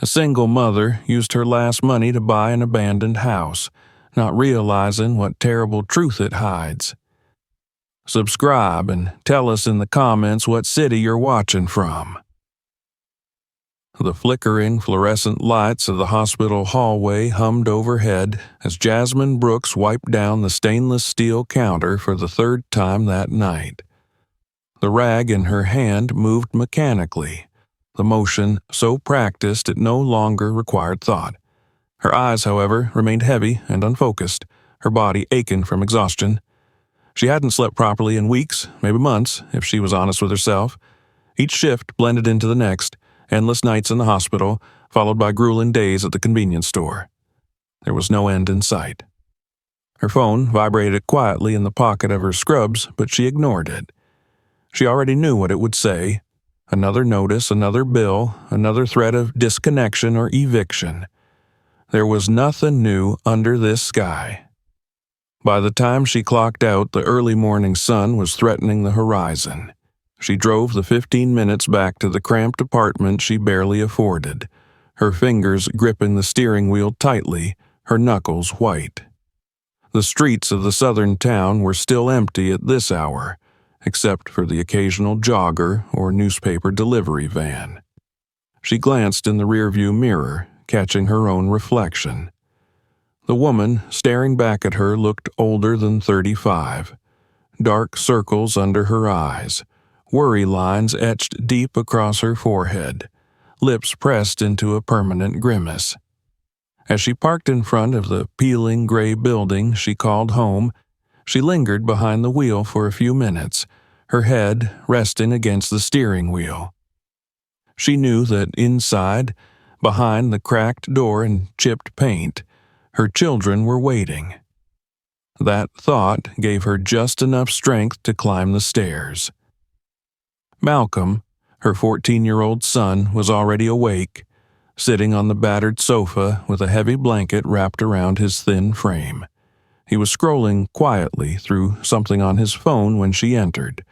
A single mother used her last money to buy an abandoned house, not realizing what terrible truth it hides. Subscribe and tell us in the comments what city you're watching from. The flickering fluorescent lights of the hospital hallway hummed overhead as Jasmine Brooks wiped down the stainless steel counter for the third time that night. The rag in her hand moved mechanically, the motion so practiced it no longer required thought. Her eyes, however, remained heavy and unfocused, her body aching from exhaustion. She hadn't slept properly in weeks, maybe months, if she was honest with herself. Each shift blended into the next, endless nights in the hospital, followed by grueling days at the convenience store. There was no end in sight. Her phone vibrated quietly in the pocket of her scrubs, but she ignored it. She already knew what it would say. Another notice, another bill, another threat of disconnection or eviction. There was nothing new under this sky. By the time she clocked out, the early morning sun was threatening the horizon. She drove the 15 minutes back to the cramped apartment she barely afforded, her fingers gripping the steering wheel tightly, her knuckles white. The streets of the southern town were still empty at this hour, except for the occasional jogger or newspaper delivery van. She glanced in the rearview mirror, catching her own reflection. The woman staring back at her looked older than 35. Dark circles under her eyes, worry lines etched deep across her forehead, lips pressed into a permanent grimace. As she parked in front of the peeling gray building she called home, she lingered behind the wheel for a few minutes, her head resting against the steering wheel. She knew that inside, behind the cracked door and chipped paint, her children were waiting. That thought gave her just enough strength to climb the stairs. Malcolm, her 14-year-old son, was already awake, sitting on the battered sofa with a heavy blanket wrapped around his thin frame. He was scrolling quietly through something on his phone when she entered,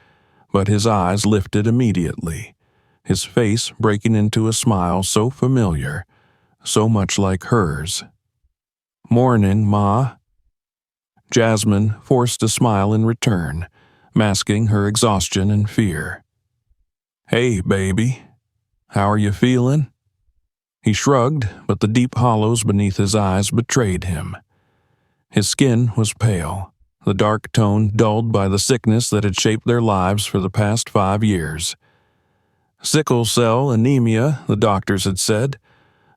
but his eyes lifted immediately, his face breaking into a smile so familiar, so much like hers. "Morning, Ma." Jasmine forced a smile in return, masking her exhaustion and fear. "Hey, baby. How are you feeling?" He shrugged, but the deep hollows beneath his eyes betrayed him. His skin was pale, the dark tone dulled by the sickness that had shaped their lives for the past 5 years. Sickle cell anemia, the doctors had said,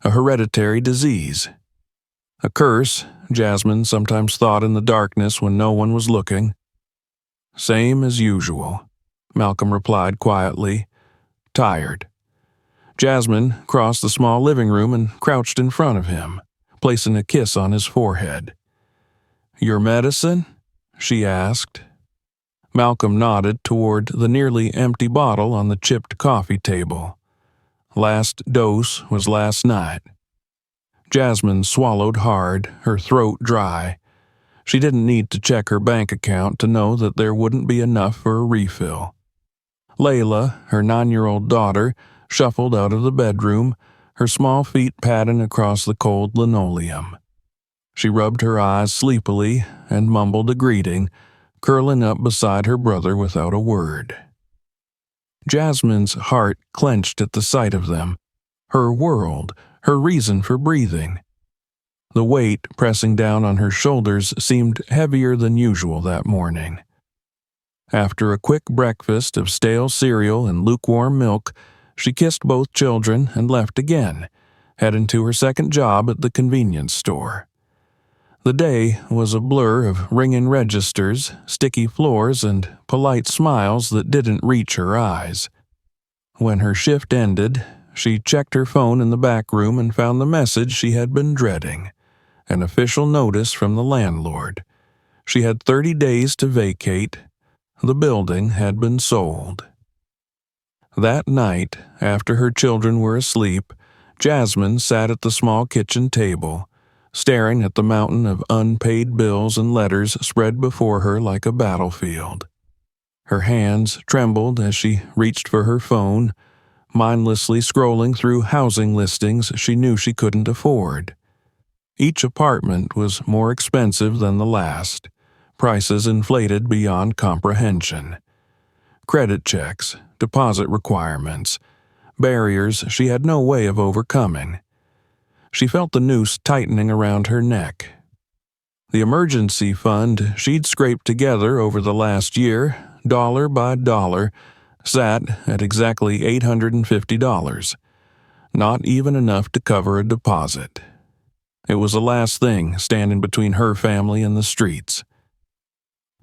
a hereditary disease. A curse, Jasmine sometimes thought in the darkness when no one was looking. "Same as usual," Malcolm replied quietly, tired. Jasmine crossed the small living room and crouched in front of him, placing a kiss on his forehead. "Your medicine?" she asked. Malcolm nodded toward the nearly empty bottle on the chipped coffee table. Last dose was last night. Jasmine swallowed hard, her throat dry. She didn't need to check her bank account to know that there wouldn't be enough for a refill. Layla, her 9-year-old daughter, shuffled out of the bedroom, her small feet padding across the cold linoleum. She rubbed her eyes sleepily and mumbled a greeting, curling up beside her brother without a word. Jasmine's heart clenched at the sight of them, her world, her reason for breathing. The weight pressing down on her shoulders seemed heavier than usual that morning. After a quick breakfast of stale cereal and lukewarm milk, she kissed both children and left again, heading to her second job at the convenience store. The day was a blur of ringing registers, sticky floors, and polite smiles that didn't reach her eyes. When her shift ended, she checked her phone in the back room and found the message she had been dreading, an official notice from the landlord. She had 30 days to vacate. The building had been sold. That night, after her children were asleep, Jasmine sat at the small kitchen table, staring at the mountain of unpaid bills and letters spread before her like a battlefield. Her hands trembled as she reached for her phone, mindlessly scrolling through housing listings she knew she couldn't afford. Each apartment was more expensive than the last, prices inflated beyond comprehension. Credit checks, deposit requirements, barriers she had no way of overcoming. She felt the noose tightening around her neck. The emergency fund she'd scraped together over the last year, dollar by dollar, sat at exactly $850, not even enough to cover a deposit. It was the last thing standing between her family and the streets.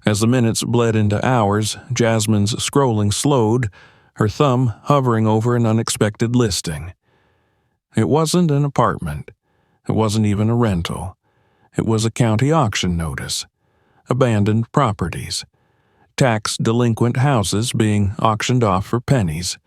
As the minutes bled into hours, Jasmine's scrolling slowed, her thumb hovering over an unexpected listing. It wasn't an apartment. It wasn't even a rental. It was a county auction notice. Abandoned properties. Tax-delinquent houses being auctioned off for pennies.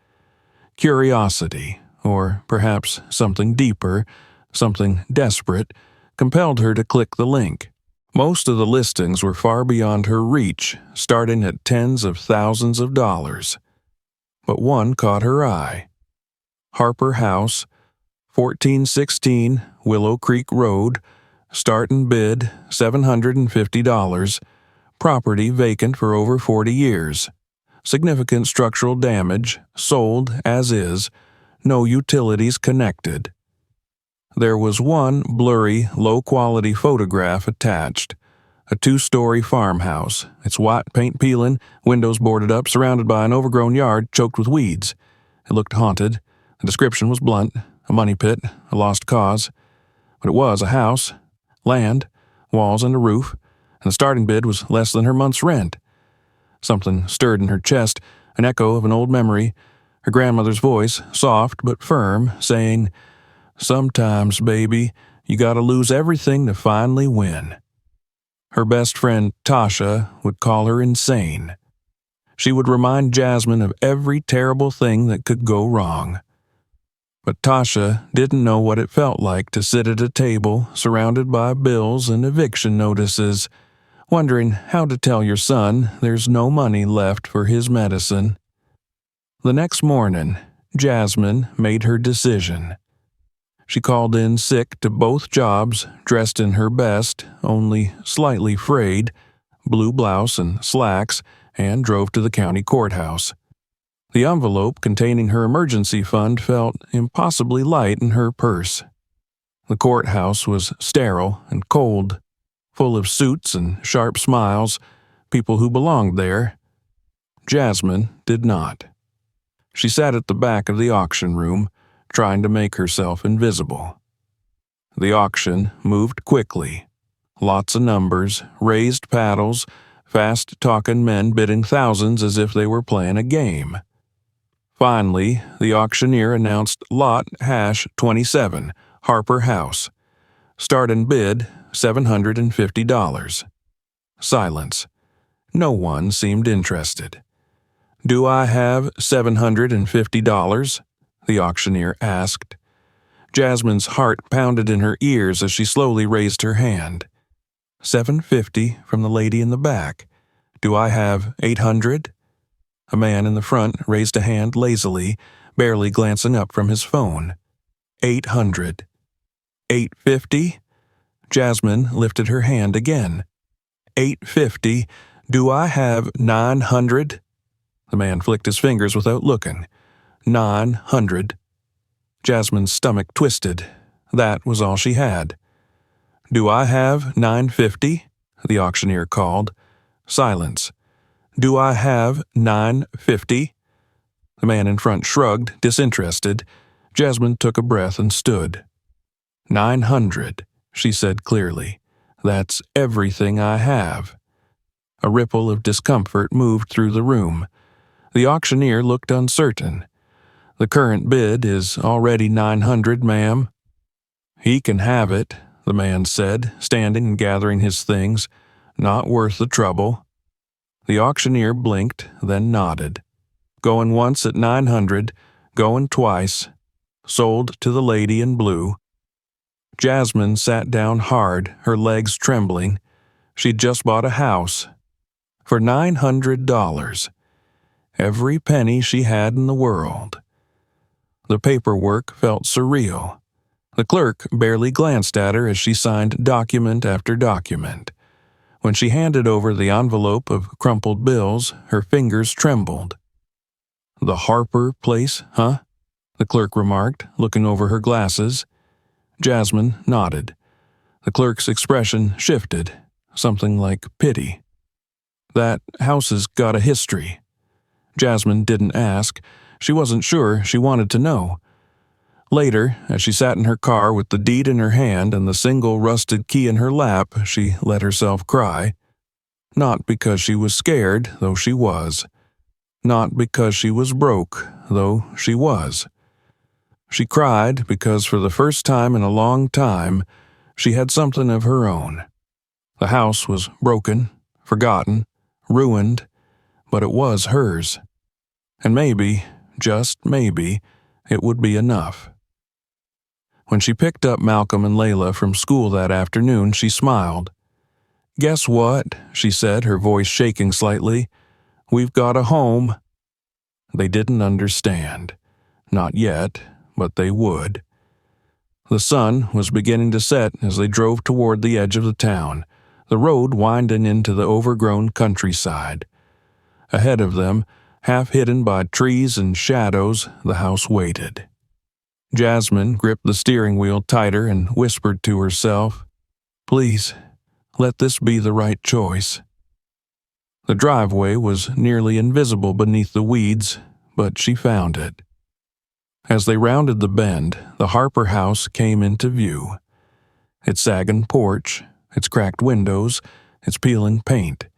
Curiosity, or perhaps something deeper, something desperate, compelled her to click the link. Most of the listings were far beyond her reach, starting at tens of thousands of dollars. But one caught her eye. Harper House, 1416 Willow Creek Road, start and bid $750, property vacant for over 40 years. Significant structural damage, sold as is, no utilities connected. There was one blurry, low-quality photograph attached. A 2-story farmhouse, its white paint peeling, windows boarded up, surrounded by an overgrown yard choked with weeds. It looked haunted. The description was blunt, a money pit, a lost cause. But it was a house, land, walls and a roof, and the starting bid was less than her month's rent. Something stirred in her chest, an echo of an old memory, her grandmother's voice, soft but firm, saying, "Sometimes, baby, you gotta lose everything to finally win." Her best friend, Tasha, would call her insane. She would remind Jasmine of every terrible thing that could go wrong. But Tasha didn't know what it felt like to sit at a table surrounded by bills and eviction notices, wondering how to tell your son there's no money left for his medicine. The next morning, Jasmine made her decision. She called in sick to both jobs, dressed in her best, only slightly frayed, blue blouse and slacks, and drove to the county courthouse. The envelope containing her emergency fund felt impossibly light in her purse. The courthouse was sterile and cold, full of suits and sharp smiles, people who belonged there. Jasmine did not. She sat at the back of the auction room, trying to make herself invisible. The auction moved quickly. Lots of numbers, raised paddles, fast-talking men bidding thousands as if they were playing a game. Finally, the auctioneer announced lot #27, Harper House. Start and bid $750. Silence. No one seemed interested. "Do I have $750? The auctioneer asked. Jasmine's heart pounded in her ears as she slowly raised her hand. $750 from the lady in the back. "Do I have $800? A man in the front raised a hand lazily, barely glancing up from his phone. $800. $850? Jasmine lifted her hand again. $850. "Do I have $900? The man flicked his fingers without looking. $900. Jasmine's stomach twisted. That was all she had. "Do I have $950? The auctioneer called. Silence. "Do I have $950? The man in front shrugged, disinterested. Jasmine took a breath and stood. $900, she said clearly. "That's everything I have." A ripple of discomfort moved through the room. The auctioneer looked uncertain. "The current bid is already $900, ma'am." "He can have it," the man said, standing and gathering his things. "Not worth the trouble." The auctioneer blinked, then nodded. "Going once at $900, going twice. Sold to the lady in blue." Jasmine sat down hard, her legs trembling. She'd just bought a house. For $900. Every penny she had in the world. The paperwork felt surreal. The clerk barely glanced at her as she signed document after document. When she handed over the envelope of crumpled bills, her fingers trembled. "The Harper place, huh?" the clerk remarked, looking over her glasses. Jasmine nodded. The clerk's expression shifted, something like pity. "That house has got a history." Jasmine didn't ask. She wasn't sure she wanted to know. Later, as she sat in her car with the deed in her hand and the single rusted key in her lap, she let herself cry. Not because she was scared, though she was. Not because she was broke, though she was. She cried because for the first time in a long time, she had something of her own. The house was broken, forgotten, ruined, but it was hers. And maybe, just maybe, it would be enough. When she picked up Malcolm and Layla from school that afternoon, she smiled. "Guess what?" she said, her voice shaking slightly. "We've got a home." They didn't understand. Not yet, but they would. The sun was beginning to set as they drove toward the edge of the town, the road winding into the overgrown countryside. Ahead of them, half hidden by trees and shadows, the house waited. Jasmine gripped the steering wheel tighter and whispered to herself, "Please, let this be the right choice." The driveway was nearly invisible beneath the weeds, but she found it. As they rounded the bend, the Harper house came into view. Its sagging porch, its cracked windows, its peeling paint.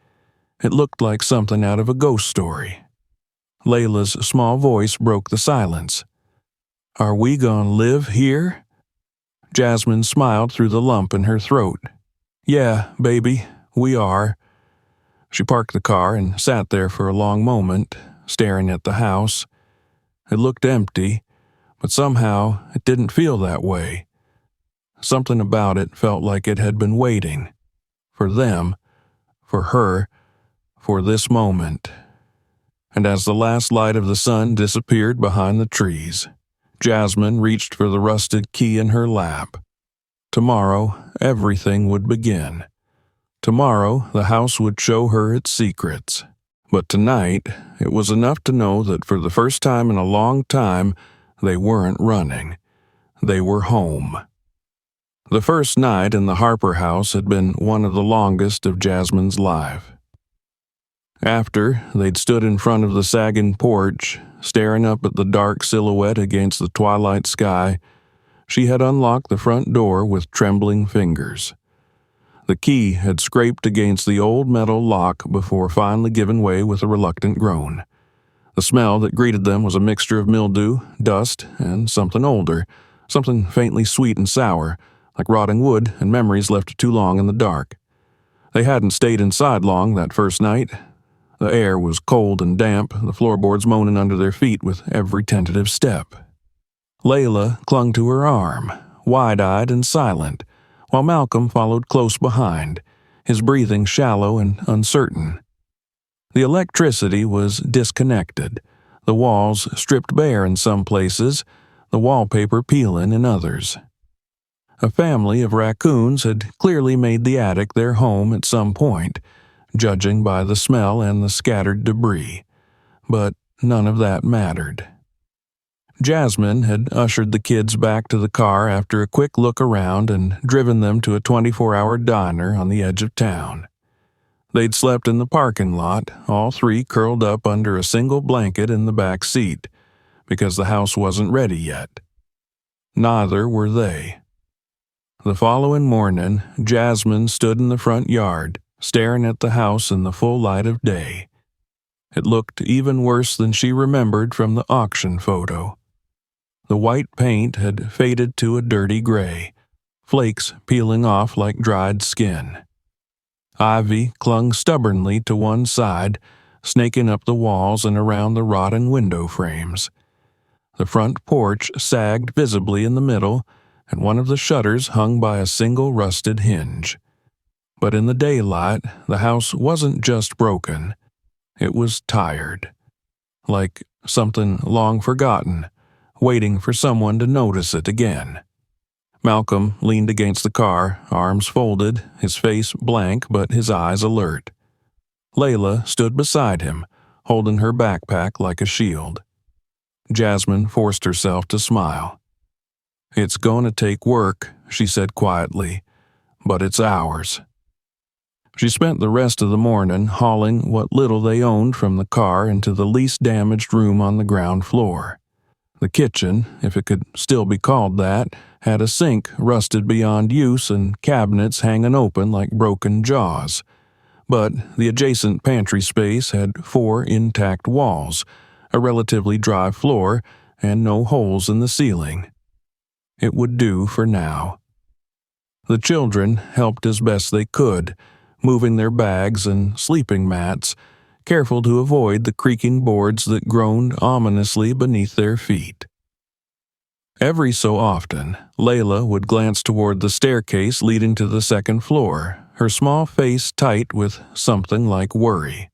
It looked like something out of a ghost story. Layla's small voice broke the silence. "Are we gonna live here?" Jasmine smiled through the lump in her throat. "Yeah, baby, we are." She parked the car and sat there for a long moment, staring at the house. It looked empty, but somehow it didn't feel that way. Something about it felt like it had been waiting. For them, for her, for this moment. And as the last light of the sun disappeared behind the trees, Jasmine reached for the rusted key in her lap. Tomorrow, everything would begin. Tomorrow, the house would show her its secrets. But tonight, it was enough to know that for the first time in a long time, they weren't running. They were home. The first night in the Harper house had been one of the longest of Jasmine's life. After they'd stood in front of the sagging porch, staring up at the dark silhouette against the twilight sky, she had unlocked the front door with trembling fingers. The key had scraped against the old metal lock before finally giving way with a reluctant groan. The smell that greeted them was a mixture of mildew, dust, and something older, something faintly sweet and sour, like rotting wood and memories left too long in the dark. They hadn't stayed inside long that first night. The air was cold and damp, the floorboards moaning under their feet with every tentative step. Layla clung to her arm, wide-eyed and silent, while Malcolm followed close behind, his breathing shallow and uncertain. The electricity was disconnected, the walls stripped bare in some places, the wallpaper peeling in others. A family of raccoons had clearly made the attic their home at some point, judging by the smell and the scattered debris, but none of that mattered. Jasmine had ushered the kids back to the car after a quick look around and driven them to a 24-hour diner on the edge of town. They'd slept in the parking lot, all three curled up under a single blanket in the back seat, because the house wasn't ready yet. Neither were they. The following morning, Jasmine stood in the front yard, staring at the house in the full light of day. It looked even worse than she remembered from the auction photo. The white paint had faded to a dirty gray, flakes peeling off like dried skin. Ivy clung stubbornly to one side, snaking up the walls and around the rotting window frames. The front porch sagged visibly in the middle, and one of the shutters hung by a single rusted hinge. But in the daylight, the house wasn't just broken. It was tired. Like something long forgotten, waiting for someone to notice it again. Malcolm leaned against the car, arms folded, his face blank but his eyes alert. Layla stood beside him, holding her backpack like a shield. Jasmine forced herself to smile. "It's going to take work," she said quietly, "but it's ours." She spent the rest of the morning hauling what little they owned from the car into the least damaged room on the ground floor. The kitchen, if it could still be called that, had a sink rusted beyond use and cabinets hanging open like broken jaws. But the adjacent pantry space had 4 intact walls, a relatively dry floor, and no holes in the ceiling. It would do for now. The children helped as best they could, moving their bags and sleeping mats, careful to avoid the creaking boards that groaned ominously beneath their feet. Every so often, Layla would glance toward the staircase leading to the second floor, her small face tight with something like worry.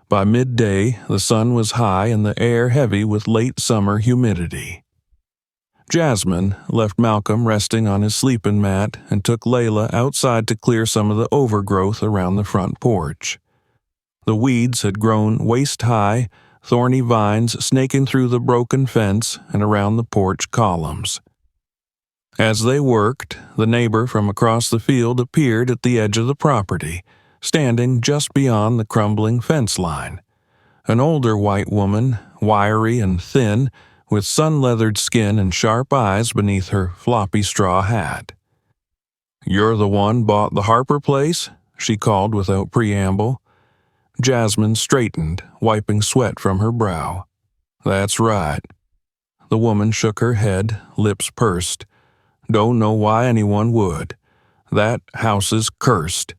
By midday, the sun was high and the air heavy with late summer humidity. Jasmine left Malcolm resting on his sleeping mat and took Layla outside to clear some of the overgrowth around the front porch. The weeds had grown waist-high, thorny vines snaking through the broken fence and around the porch columns. As they worked, the neighbor from across the field appeared at the edge of the property, standing just beyond the crumbling fence line. An older white woman, wiry and thin, with sun-leathered skin and sharp eyes beneath her floppy straw hat. "You're the one bought the Harper place?" she called without preamble. Jasmine straightened, wiping sweat from her brow. "That's right." The woman shook her head, lips pursed. "Don't know why anyone would. That house is cursed."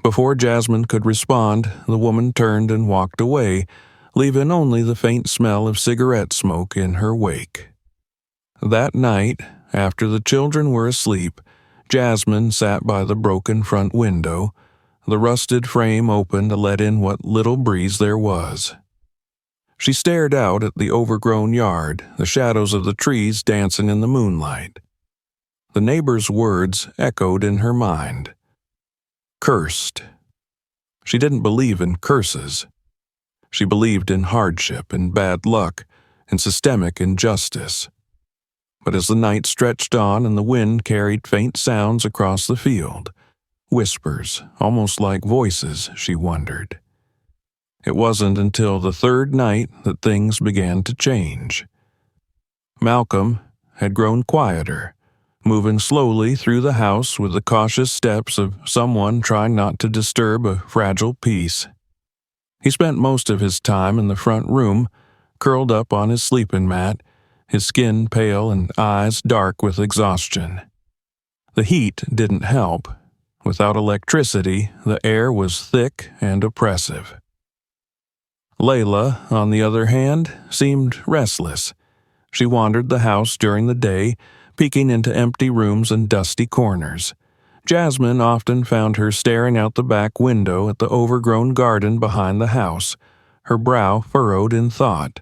Before Jasmine could respond, the woman turned and walked away, leaving only the faint smell of cigarette smoke in her wake. That night, after the children were asleep, Jasmine sat by the broken front window, the rusted frame open to let in what little breeze there was. She stared out at the overgrown yard, the shadows of the trees dancing in the moonlight. The neighbor's words echoed in her mind. Cursed. She didn't believe in curses. She believed in hardship and bad luck and systemic injustice. But as the night stretched on and the wind carried faint sounds across the field, whispers, almost like voices, she wondered. It wasn't until the third night that things began to change. Malcolm had grown quieter, moving slowly through the house with the cautious steps of someone trying not to disturb a fragile peace. He spent most of his time in the front room, curled up on his sleeping mat, his skin pale and eyes dark with exhaustion. The heat didn't help. Without electricity, the air was thick and oppressive. Layla, on the other hand, seemed restless. She wandered the house during the day, peeking into empty rooms and dusty corners. Jasmine often found her staring out the back window at the overgrown garden behind the house, her brow furrowed in thought.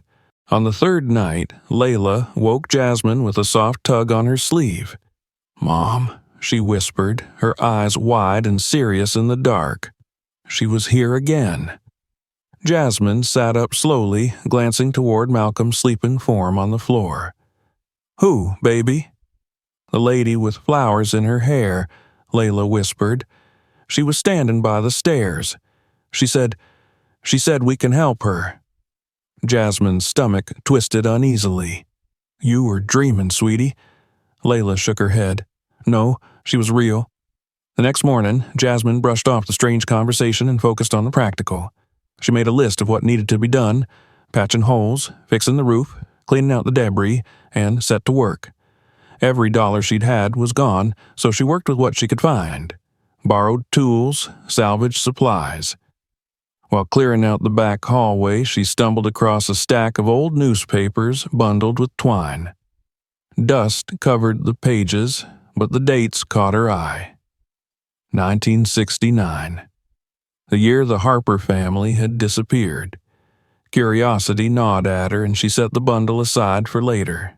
On the third night, Layla woke Jasmine with a soft tug on her sleeve. "Mom," she whispered, her eyes wide and serious in the dark. She was here again. Jasmine sat up slowly, glancing toward Malcolm's sleeping form on the floor. "Who, baby?" "The lady with flowers in her hair," Layla whispered. "She was standing by the stairs. She said we can help her." Jasmine's stomach twisted uneasily. "You were dreaming, sweetie." Layla shook her head. "No, she was real." The next morning, Jasmine brushed off the strange conversation and focused on the practical. She made a list of what needed to be done, patching holes, fixing the roof, cleaning out the debris, and set to work. Every dollar she'd had was gone, so she worked with what she could find. Borrowed tools, salvaged supplies. While clearing out the back hallway, she stumbled across a stack of old newspapers bundled with twine. Dust covered the pages, but the dates caught her eye. 1969. The year the Harper family had disappeared. Curiosity gnawed at her, and she set the bundle aside for later.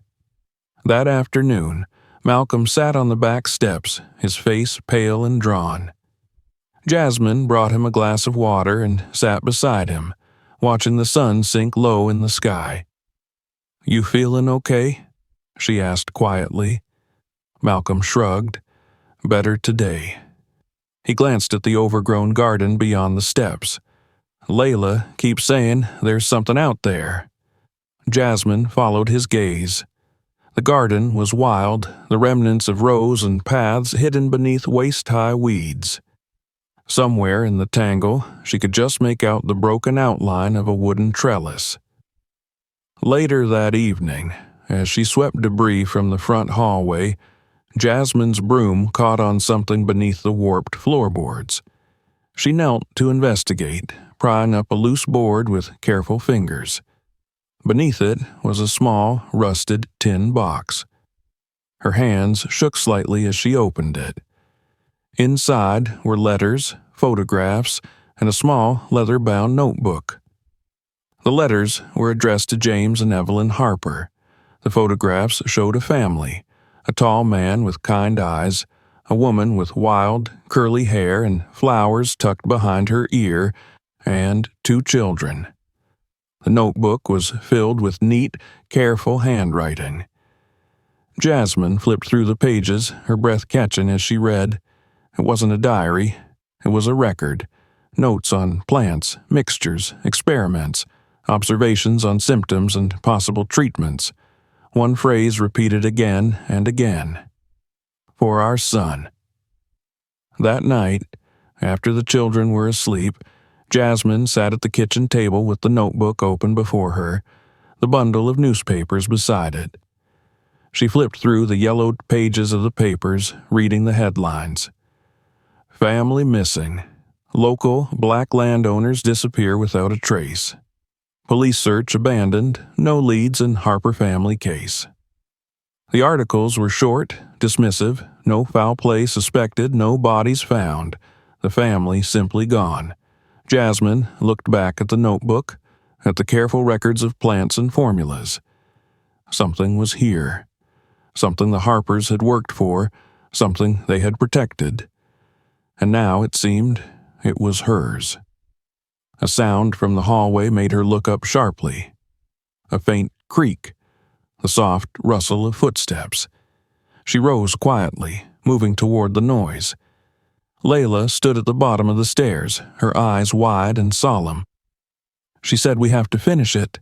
That afternoon, Malcolm sat on the back steps, his face pale and drawn. Jasmine brought him a glass of water and sat beside him, watching the sun sink low in the sky. "You feeling okay?" she asked quietly. Malcolm shrugged. "Better today." He glanced at the overgrown garden beyond the steps. "Layla keeps saying there's something out there." Jasmine followed his gaze. The garden was wild, the remnants of rows and paths hidden beneath waist-high weeds. Somewhere in the tangle, she could just make out the broken outline of a wooden trellis. Later that evening, as she swept debris from the front hallway, Jasmine's broom caught on something beneath the warped floorboards. She knelt to investigate, prying up a loose board with careful fingers. Beneath it was a small, rusted tin box. Her hands shook slightly as she opened it. Inside were letters, photographs, and a small leather-bound notebook. The letters were addressed to James and Evelyn Harper. The photographs showed a family, a tall man with kind eyes, a woman with wild, curly hair and flowers tucked behind her ear, and 2 children. The notebook was filled with neat, careful handwriting. Jasmine flipped through the pages, her breath catching as she read. It wasn't a diary. It was a record. Notes on plants, mixtures, experiments, observations on symptoms and possible treatments. One phrase repeated again and again. "For our son." That night, after the children were asleep, Jasmine sat at the kitchen table with the notebook open before her, the bundle of newspapers beside it. She flipped through the yellowed pages of the papers, reading the headlines. "Family missing. Local black landowners disappear without a trace. Police search abandoned. No leads in Harper family case." The articles were short, dismissive, no foul play suspected, no bodies found. The family simply gone. Jasmine looked back at the notebook, at the careful records of plants and formulas. Something was here. Something the Harpers had worked for, something they had protected. And now, it seemed, it was hers. A sound from the hallway made her look up sharply. A faint creak, the soft rustle of footsteps. She rose quietly, moving toward the noise. Layla stood at the bottom of the stairs, her eyes wide and solemn. "She said we have to finish it,"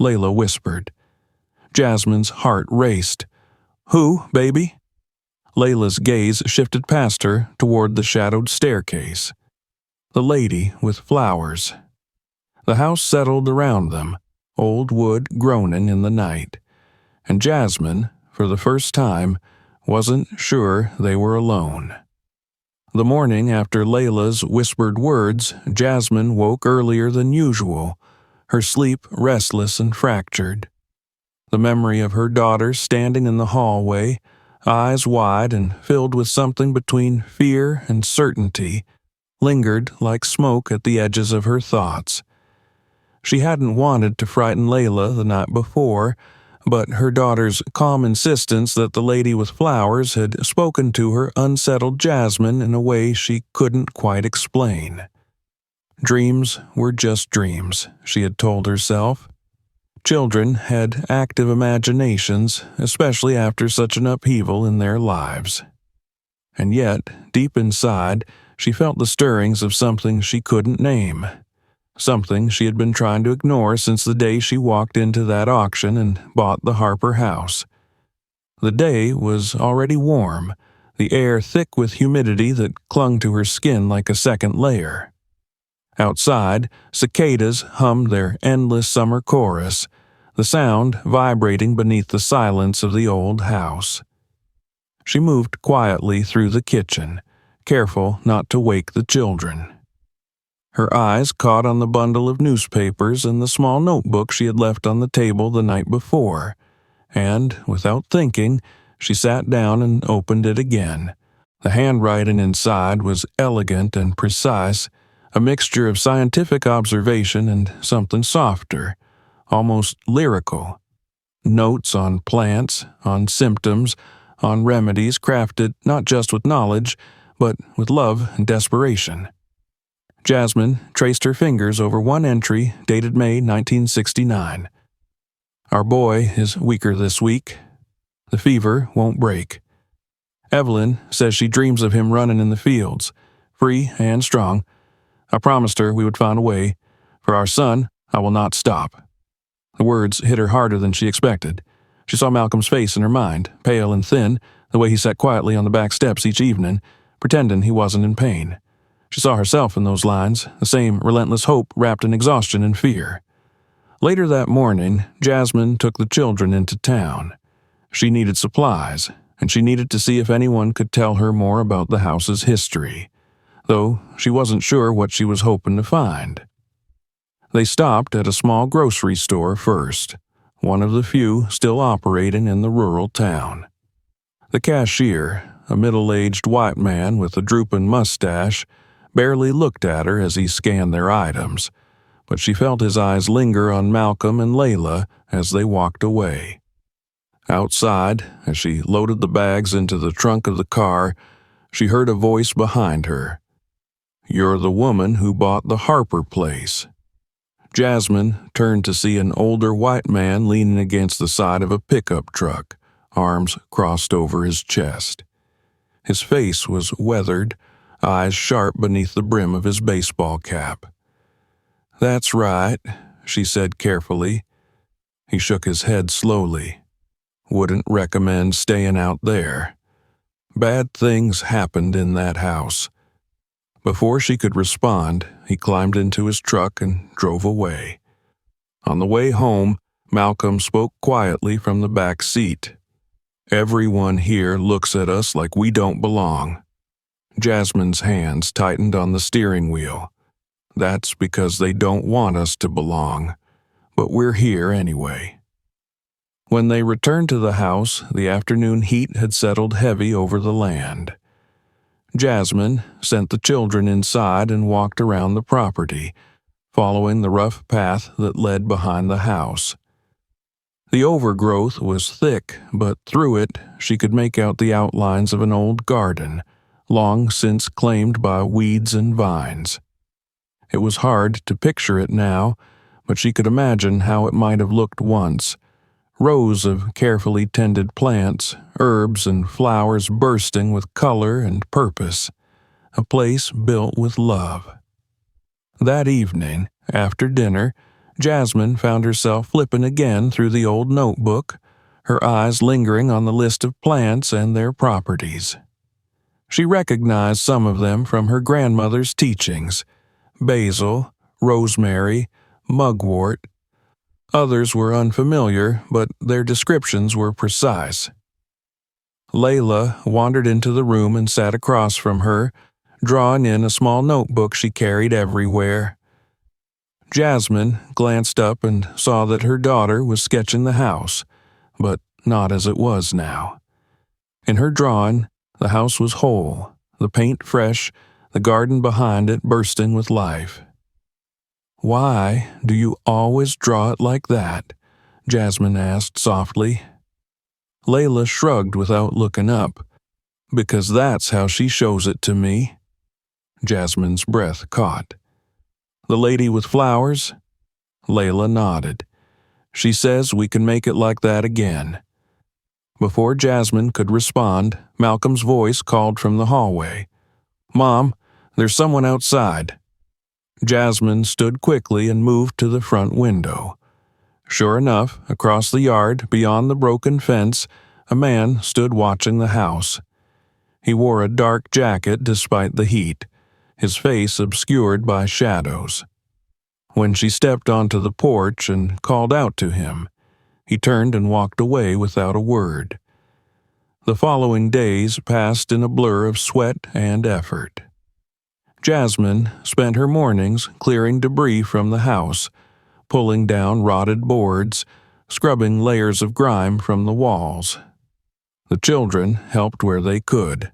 Layla whispered. Jasmine's heart raced. "Who, baby?" Layla's gaze shifted past her toward the shadowed staircase. The lady with flowers. The house settled around them, old wood groaning in the night. And Jasmine, for the first time, wasn't sure they were alone. The morning after Layla's whispered words, Jasmine woke earlier than usual, her sleep restless and fractured. The memory of her daughter standing in the hallway, eyes wide and filled with something between fear and certainty, lingered like smoke at the edges of her thoughts. She hadn't wanted to frighten Layla the night before, but her daughter's calm insistence that the lady with flowers had spoken to her unsettled Jasmine in a way she couldn't quite explain. Dreams were just dreams, she had told herself. Children had active imaginations, especially after such an upheaval in their lives. And yet, deep inside, she felt the stirrings of something she couldn't name. Something she had been trying to ignore since the day she walked into that auction and bought the Harper house. The day was already warm, the air thick with humidity that clung to her skin like a second layer. Outside, cicadas hummed their endless summer chorus, the sound vibrating beneath the silence of the old house. She moved quietly through the kitchen, careful not to wake the children. Her eyes caught on the bundle of newspapers and the small notebook she had left on the table the night before, and, without thinking, she sat down and opened it again. The handwriting inside was elegant and precise, a mixture of scientific observation and something softer, almost lyrical. Notes on plants, on symptoms, on remedies crafted not just with knowledge, but with love and desperation. Jasmine traced her fingers over one entry dated May 1969. Our boy is weaker this week. The fever won't break. Evelyn says she dreams of him running in the fields, free and strong. I promised her we would find a way. For our son, I will not stop. The words hit her harder than she expected. She saw Malcolm's face in her mind, pale and thin, the way he sat quietly on the back steps each evening, pretending he wasn't in pain. She saw herself in those lines, the same relentless hope wrapped in exhaustion and fear. Later that morning, Jasmine took the children into town. She needed supplies, and she needed to see if anyone could tell her more about the house's history, though she wasn't sure what she was hoping to find. They stopped at a small grocery store first, one of the few still operating in the rural town. The cashier, a middle-aged white man with a drooping mustache, barely looked at her as he scanned their items, but she felt his eyes linger on Malcolm and Layla as they walked away. Outside, as she loaded the bags into the trunk of the car, she heard a voice behind her. "You're the woman who bought the Harper place." Jasmine turned to see an older white man leaning against the side of a pickup truck, arms crossed over his chest. His face was weathered, eyes sharp beneath the brim of his baseball cap. "That's right," she said carefully. He shook his head slowly. "Wouldn't recommend staying out there. Bad things happened in that house." Before she could respond, he climbed into his truck and drove away. On the way home, Malcolm spoke quietly from the back seat. "Everyone here looks at us like we don't belong." Jasmine's hands tightened on the steering wheel. "That's because they don't want us to belong, but we're here anyway." When they returned to the house, the afternoon heat had settled heavy over the land. Jasmine sent the children inside and walked around the property, following the rough path that led behind the house. The overgrowth was thick, but through it she could make out the outlines of an old garden, long since claimed by weeds and vines. It was hard to picture it now, but she could imagine how it might have looked once. Rows of carefully tended plants, herbs and flowers bursting with color and purpose. A place built with love. That evening, after dinner, Jasmine found herself flipping again through the old notebook, her eyes lingering on the list of plants and their properties. She recognized some of them from her grandmother's teachings: basil, rosemary, mugwort. Others were unfamiliar, but their descriptions were precise. Layla wandered into the room and sat across from her, drawing in a small notebook she carried everywhere. Jasmine glanced up and saw that her daughter was sketching the house, but not as it was now. In her drawing, the house was whole, the paint fresh, the garden behind it bursting with life. "Why do you always draw it like that?" Jasmine asked softly. Layla shrugged without looking up. "Because that's how she shows it to me." Jasmine's breath caught. "The lady with flowers?" Layla nodded. "She says we can make it like that again." Before Jasmine could respond, Malcolm's voice called from the hallway. "Mom, there's someone outside." Jasmine stood quickly and moved to the front window. Sure enough, across the yard, beyond the broken fence, a man stood watching the house. He wore a dark jacket despite the heat, his face obscured by shadows. When she stepped onto the porch and called out to him, he turned and walked away without a word. The following days passed in a blur of sweat and effort. Jasmine spent her mornings clearing debris from the house, pulling down rotted boards, scrubbing layers of grime from the walls. The children helped where they could.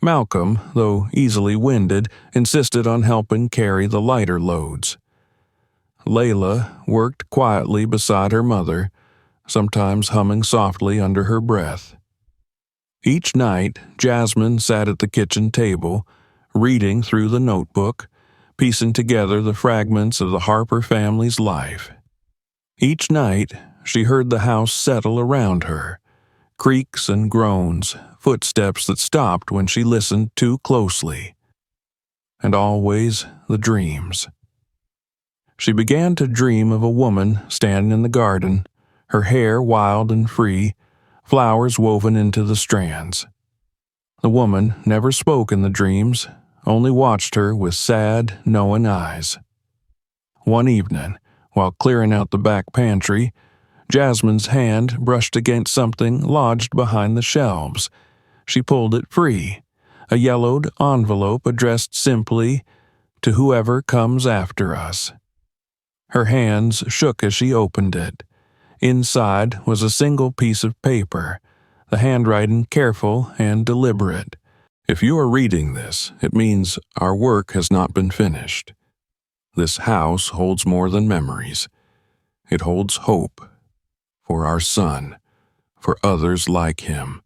Malcolm, though easily winded, insisted on helping carry the lighter loads. Layla worked quietly beside her mother, sometimes humming softly under her breath. Each night, Jasmine sat at the kitchen table, reading through the notebook, piecing together the fragments of the Harper family's life. Each night, she heard the house settle around her, creaks and groans, footsteps that stopped when she listened too closely. And always the dreams. She began to dream of a woman standing in the garden, her hair wild and free, flowers woven into the strands. The woman never spoke in the dreams, only watched her with sad, knowing eyes. One evening, while clearing out the back pantry, Jasmine's hand brushed against something lodged behind the shelves. She pulled it free, a yellowed envelope addressed simply, "To whoever comes after us." Her hands shook as she opened it. Inside was a single piece of paper, the handwriting careful and deliberate. "If you are reading this, it means our work has not been finished. This house holds more than memories. It holds hope. For our son, for others like him.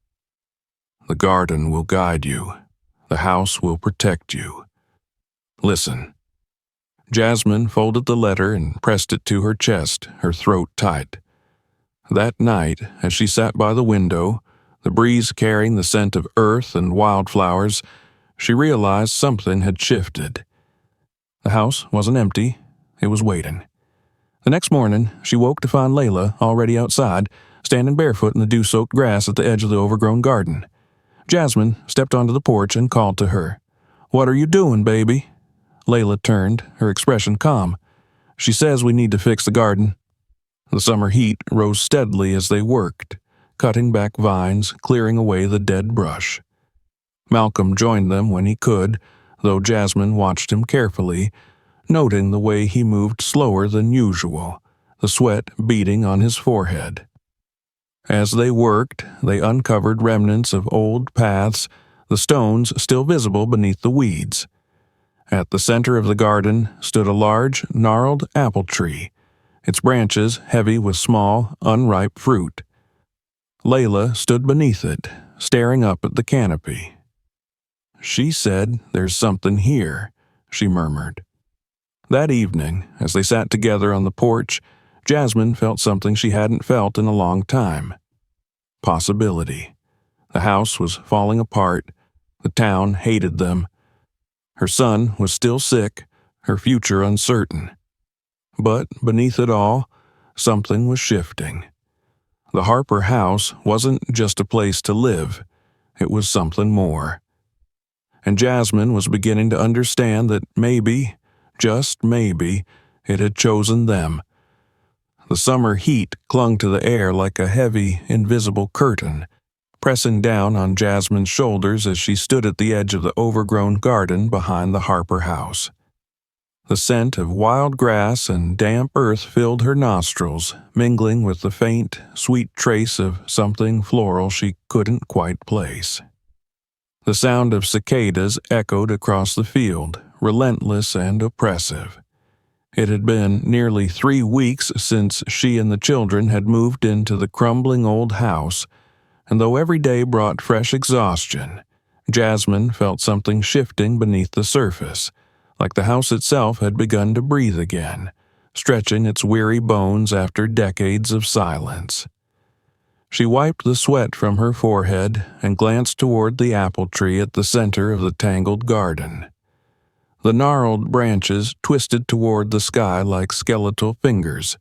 The garden will guide you. The house will protect you. Listen." Jasmine folded the letter and pressed it to her chest, her throat tight. That night, as she sat by the window, the breeze carrying the scent of earth and wildflowers, she realized something had shifted. The house wasn't empty. It was waiting. The next morning, she woke to find Layla already outside, standing barefoot in the dew-soaked grass at the edge of the overgrown garden. Jasmine stepped onto the porch and called to her. "What are you doing, baby?" Layla turned, her expression calm. "She says we need to fix the garden." The summer heat rose steadily as they worked, cutting back vines, clearing away the dead brush. Malcolm joined them when he could, though Jasmine watched him carefully, noting the way he moved slower than usual, the sweat beading on his forehead. As they worked, they uncovered remnants of old paths, the stones still visible beneath the weeds. At the center of the garden stood a large, gnarled apple tree, its branches heavy with small, unripe fruit. Layla stood beneath it, staring up at the canopy. "She said there's something here," she murmured. That evening, as they sat together on the porch, Jasmine felt something she hadn't felt in a long time. Possibility. The house was falling apart. The town hated them. Her son was still sick, her future uncertain. But beneath it all, something was shifting. The Harper house wasn't just a place to live. It was something more. And Jasmine was beginning to understand that maybe, just maybe, it had chosen them. The summer heat clung to the air like a heavy, invisible curtain, pressing down on Jasmine's shoulders as she stood at the edge of the overgrown garden behind the Harper house. The scent of wild grass and damp earth filled her nostrils, mingling with the faint, sweet trace of something floral she couldn't quite place. The sound of cicadas echoed across the field, relentless and oppressive. It had been nearly 3 weeks since she and the children had moved into the crumbling old house, and though every day brought fresh exhaustion, Jasmine felt something shifting beneath the surface, like the house itself had begun to breathe again, stretching its weary bones after decades of silence. She wiped the sweat from her forehead and glanced toward the apple tree at the center of the tangled garden. The gnarled branches twisted toward the sky like skeletal fingers,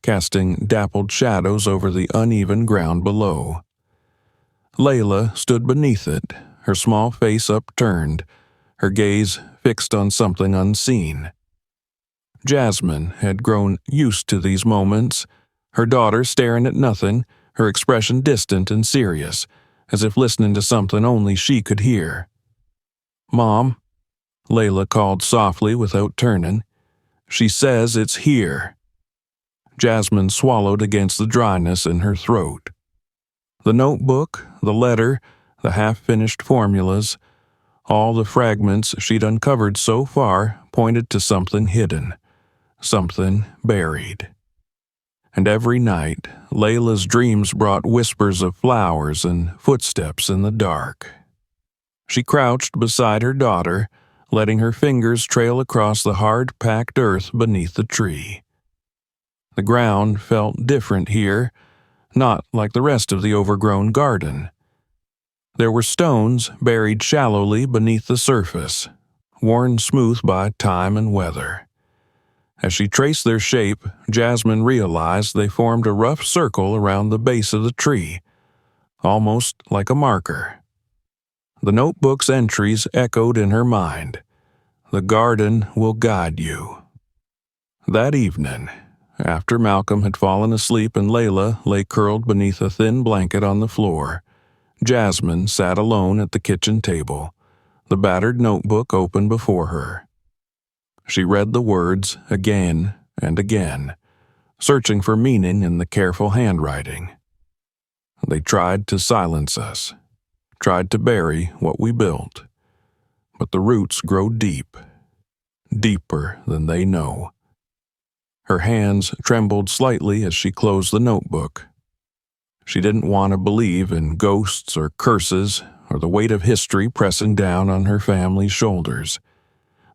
casting dappled shadows over the uneven ground below. Layla stood beneath it, her small face upturned, her gaze fixed on something unseen. Jasmine had grown used to these moments, her daughter staring at nothing, her expression distant and serious, as if listening to something only she could hear. "Mom," Layla called softly without turning. "She says it's here." Jasmine swallowed against the dryness in her throat. The notebook, the letter, the half-finished formulas, All the fragments she'd uncovered so far pointed to something hidden, something buried. And every night, Layla's dreams brought whispers of flowers and footsteps in the dark. She crouched beside her daughter, letting her fingers trail across the hard-packed earth beneath the tree. The ground felt different here, not like the rest of the overgrown garden. There were stones buried shallowly beneath the surface, worn smooth by time and weather. As she traced their shape, Jasmine realized they formed a rough circle around the base of the tree, almost like a marker. The notebook's entries echoed in her mind. "The garden will guide you." That evening, after Malcolm had fallen asleep and Layla lay curled beneath a thin blanket on the floor, Jasmine sat alone at the kitchen table, the battered notebook open before her. She read the words again and again, searching for meaning in the careful handwriting. They tried to silence us, tried to bury what we built, but the roots grow deep, deeper than they know. Her hands trembled slightly as she closed the notebook. She didn't want to believe in ghosts or curses or the weight of history pressing down on her family's shoulders.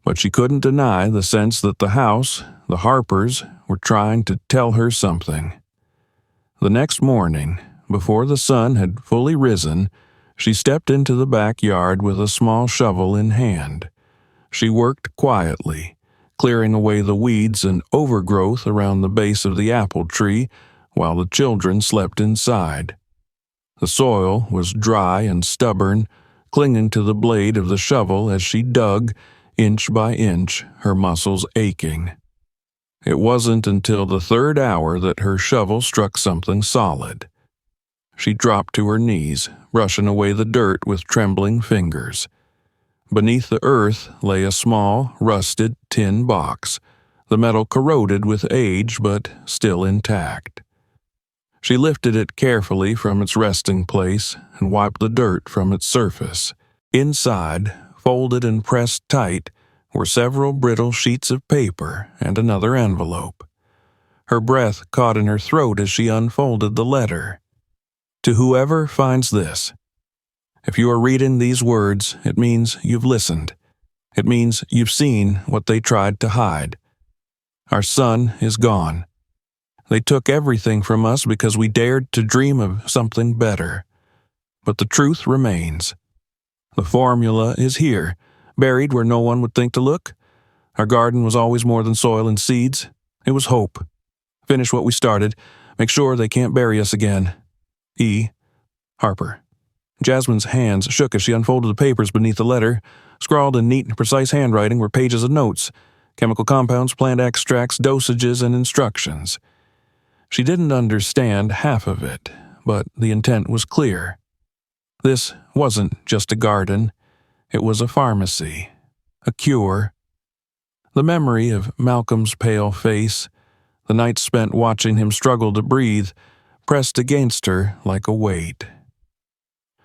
But she couldn't deny the sense that the house, the Harpers, were trying to tell her something. The next morning, before the sun had fully risen, she stepped into the backyard with a small shovel in hand. She worked quietly, clearing away the weeds and overgrowth around the base of the apple tree while the children slept inside. The soil was dry and stubborn, clinging to the blade of the shovel as she dug, inch by inch, her muscles aching. It wasn't until the third hour that her shovel struck something solid. She dropped to her knees, brushing away the dirt with trembling fingers. Beneath the earth lay a small, rusted tin box, the metal corroded with age but still intact. She lifted it carefully from its resting place and wiped the dirt from its surface. Inside, folded and pressed tight, were several brittle sheets of paper and another envelope. Her breath caught in her throat as she unfolded the letter. "To whoever finds this. If you are reading these words, it means you've listened. It means you've seen what they tried to hide. Our son is gone. They took everything from us because we dared to dream of something better. But the truth remains. The formula is here, buried where no one would think to look. Our garden was always more than soil and seeds. It was hope. Finish what we started. Make sure they can't bury us again. E. Harper." Jasmine's hands shook as she unfolded the papers beneath the letter. Scrawled in neat and precise handwriting were pages of notes, chemical compounds, plant extracts, dosages, and instructions. She didn't understand half of it, but the intent was clear. This wasn't just a garden. It was a pharmacy, a cure. The memory of Malcolm's pale face, the nights spent watching him struggle to breathe, pressed against her like a weight.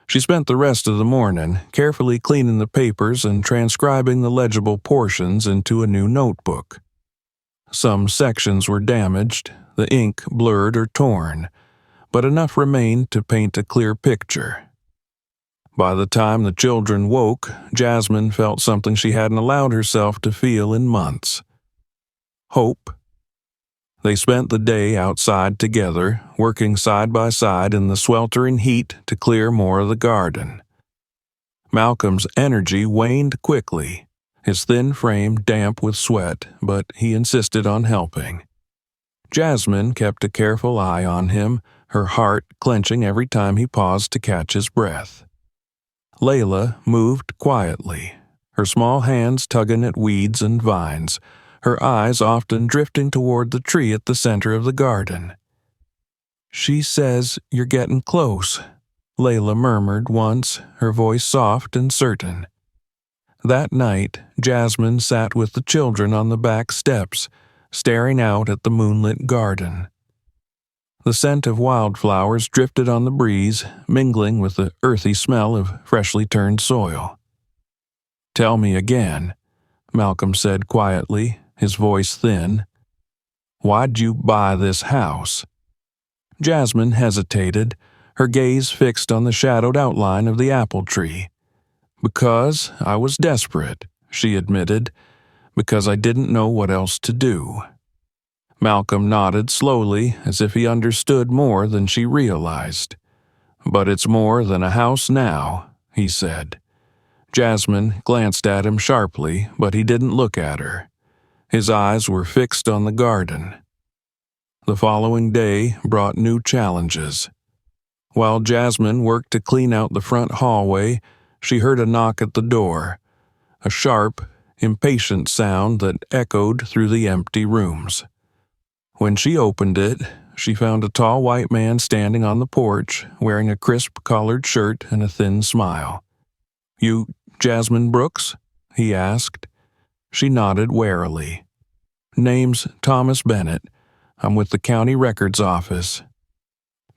She spent the rest of the morning carefully cleaning the papers and transcribing the legible portions into a new notebook. Some sections were damaged, the ink blurred or torn, but enough remained to paint a clear picture. By the time the children woke, Jasmine felt something she hadn't allowed herself to feel in months. Hope. They spent the day outside together, working side by side in the sweltering heat to clear more of the garden. Malcolm's energy waned quickly, his thin frame damp with sweat, but he insisted on helping. Jasmine kept a careful eye on him, her heart clenching every time he paused to catch his breath. Layla moved quietly, her small hands tugging at weeds and vines, her eyes often drifting toward the tree at the center of the garden. "She says you're getting close," Layla murmured once, her voice soft and certain. That night, Jasmine sat with the children on the back steps, staring out at the moonlit garden. The scent of wildflowers drifted on the breeze, mingling with the earthy smell of freshly turned soil. "Tell me again," Malcolm said quietly, his voice thin. "Why'd you buy this house?" Jasmine hesitated, her gaze fixed on the shadowed outline of the apple tree. "Because I was desperate," she admitted. "Because I didn't know what else to do." Malcolm nodded slowly, as if he understood more than she realized. "But it's more than a house now," he said. Jasmine glanced at him sharply, but he didn't look at her. His eyes were fixed on the garden. The following day brought new challenges. While Jasmine worked to clean out the front hallway, she heard a knock at the door, a sharp, impatient sound that echoed through the empty rooms. When she opened it, she found a tall white man standing on the porch, wearing a crisp-collared shirt and a thin smile. "You Jasmine Brooks?" he asked. She nodded warily. "Name's Thomas Bennett. I'm with the county records office."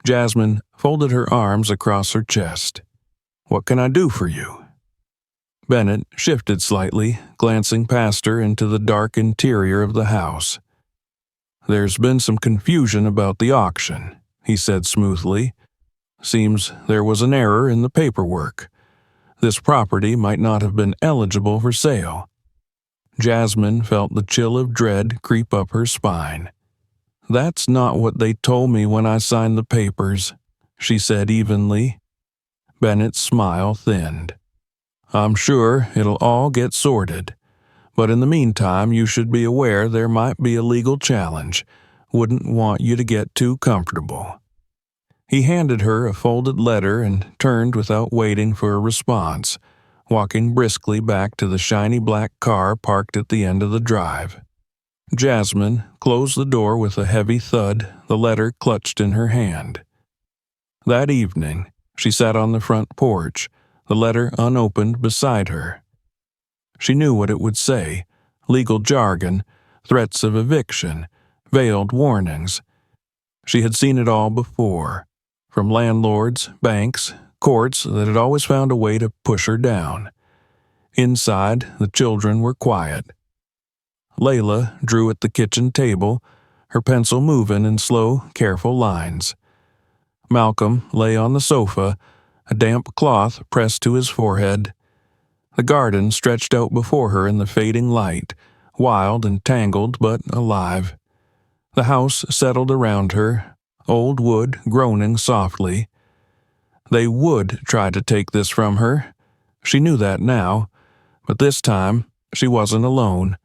Jasmine folded her arms across her chest. "What can I do for you?" Bennett shifted slightly, glancing past her into the dark interior of the house. "There's been some confusion about the auction," he said smoothly. "Seems there was an error in the paperwork. This property might not have been eligible for sale." Jasmine felt the chill of dread creep up her spine. "That's not what they told me when I signed the papers," she said evenly. Bennett's smile thinned. "I'm sure it'll all get sorted. But in the meantime, you should be aware there might be a legal challenge. Wouldn't want you to get too comfortable." He handed her a folded letter and turned without waiting for a response, walking briskly back to the shiny black car parked at the end of the drive. Jasmine closed the door with a heavy thud, the letter clutched in her hand. That evening, she sat on the front porch, the letter unopened beside her. She knew what it would say: legal jargon, threats of eviction, veiled warnings. She had seen it all before, from landlords, banks, courts that had always found a way to push her down. Inside, the children were quiet. Layla drew at the kitchen table, her pencil moving in slow, careful lines. Malcolm lay on the sofa, a damp cloth pressed to his forehead. The garden stretched out before her in the fading light, wild and tangled but alive. The house settled around her, old wood groaning softly. They would try to take this from her. She knew that now, but this time she wasn't alone.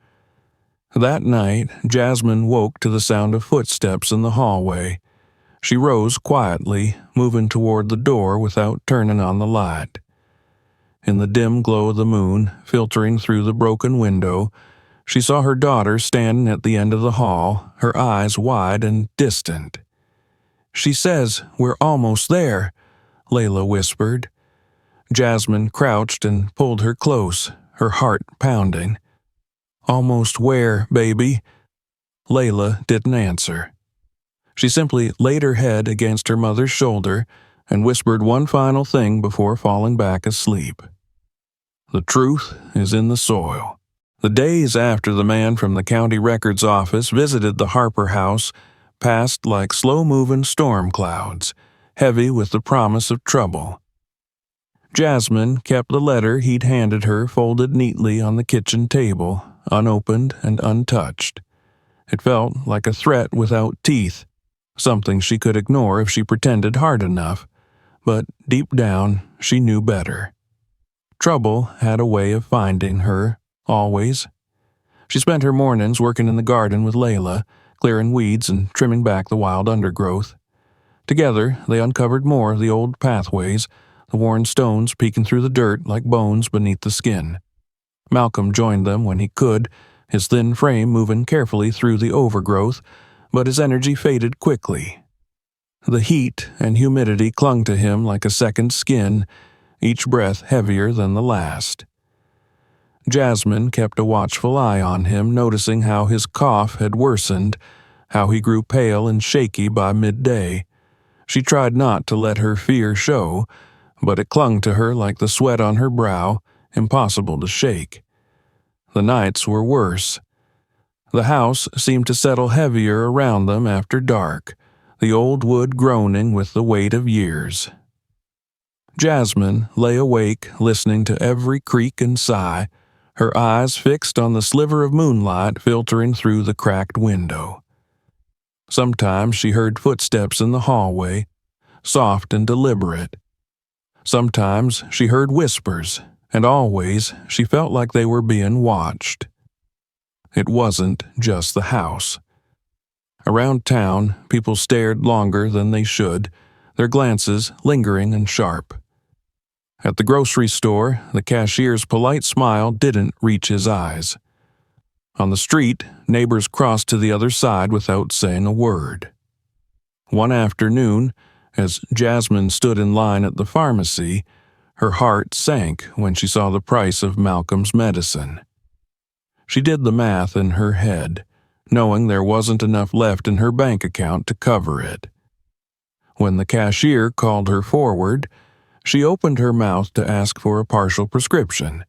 That night, Jasmine woke to the sound of footsteps in the hallway. She rose quietly, moving toward the door without turning on the light. In the dim glow of the moon, filtering through the broken window, she saw her daughter standing at the end of the hall, her eyes wide and distant. "She says we're almost there," Layla whispered. Jasmine crouched and pulled her close, her heart pounding. "Almost where, baby?" Layla didn't answer. She simply laid her head against her mother's shoulder and whispered one final thing before falling back asleep. "The truth is in the soil." The days after the man from the county records office visited the Harper house passed like slow-moving storm clouds, heavy with the promise of trouble. Jasmine kept the letter he'd handed her folded neatly on the kitchen table, unopened and untouched. It felt like a threat without teeth, something she could ignore if she pretended hard enough, but deep down she knew better. Trouble had a way of finding her, always. She spent her mornings working in the garden with Layla, clearing weeds and trimming back the wild undergrowth. Together, they uncovered more of the old pathways, the worn stones peeking through the dirt like bones beneath the skin. Malcolm joined them when he could, his thin frame moving carefully through the overgrowth, but his energy faded quickly. The heat and humidity clung to him like a second skin, each breath heavier than the last. Jasmine kept a watchful eye on him, noticing how his cough had worsened, how he grew pale and shaky by midday. She tried not to let her fear show, but it clung to her like the sweat on her brow, impossible to shake. The nights were worse. The house seemed to settle heavier around them after dark, the old wood groaning with the weight of years. Jasmine lay awake, listening to every creak and sigh, her eyes fixed on the sliver of moonlight filtering through the cracked window. Sometimes she heard footsteps in the hallway, soft and deliberate. Sometimes she heard whispers, and always she felt like they were being watched. It wasn't just the house. Around town, people stared longer than they should, their glances lingering and sharp. At the grocery store, the cashier's polite smile didn't reach his eyes. On the street, neighbors crossed to the other side without saying a word. One afternoon, as Jasmine stood in line at the pharmacy, her heart sank when she saw the price of Malcolm's medicine. She did the math in her head, knowing there wasn't enough left in her bank account to cover it. When the cashier called her forward, she opened her mouth to ask for a partial prescription,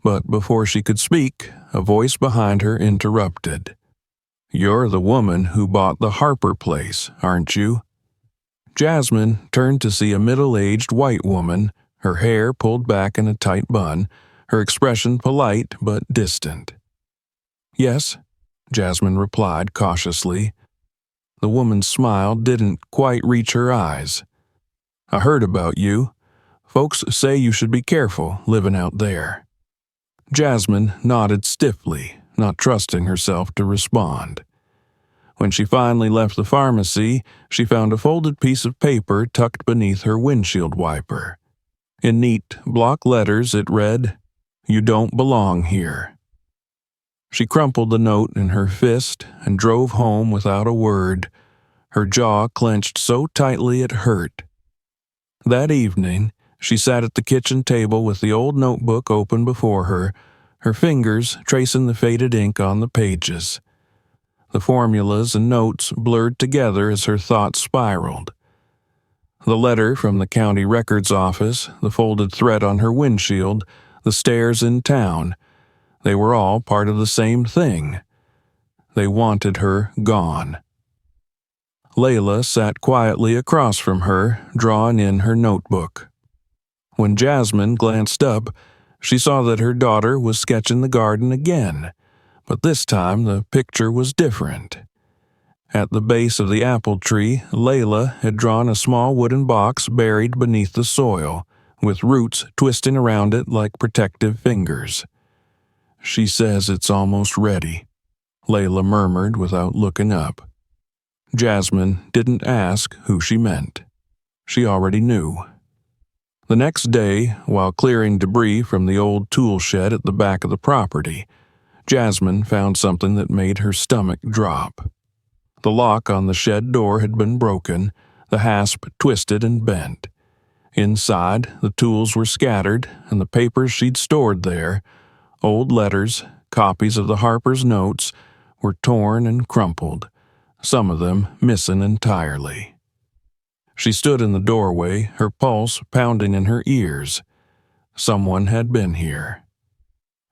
but before she could speak, a voice behind her interrupted. "You're the woman who bought the Harper place, aren't you?" Jasmine turned to see a middle-aged white woman, her hair pulled back in a tight bun, her expression polite but distant. "Yes," Jasmine replied cautiously. The woman's smile didn't quite reach her eyes. "I heard about you. Folks say you should be careful living out there." Jasmine nodded stiffly, not trusting herself to respond. When she finally left the pharmacy, she found a folded piece of paper tucked beneath her windshield wiper. In neat block letters it read, "You don't belong here." She crumpled the note in her fist and drove home without a word, her jaw clenched so tightly it hurt. That evening, she sat at the kitchen table with the old notebook open before her, her fingers tracing the faded ink on the pages. The formulas and notes blurred together as her thoughts spiraled. The letter from the county records office, the folded thread on her windshield, the stairs in town, they were all part of the same thing. They wanted her gone. Layla sat quietly across from her, drawing in her notebook. When Jasmine glanced up, she saw that her daughter was sketching the garden again, but this time the picture was different. At the base of the apple tree, Layla had drawn a small wooden box buried beneath the soil, with roots twisting around it like protective fingers. "She says it's almost ready," Layla murmured without looking up. Jasmine didn't ask who she meant. She already knew. The next day, while clearing debris from the old tool shed at the back of the property, Jasmine found something that made her stomach drop. The lock on the shed door had been broken, the hasp twisted and bent. Inside, the tools were scattered, and the papers she'd stored there, old letters, copies of the Harper's notes, were torn and crumpled, some of them missing entirely. She stood in the doorway, her pulse pounding in her ears. Someone had been here.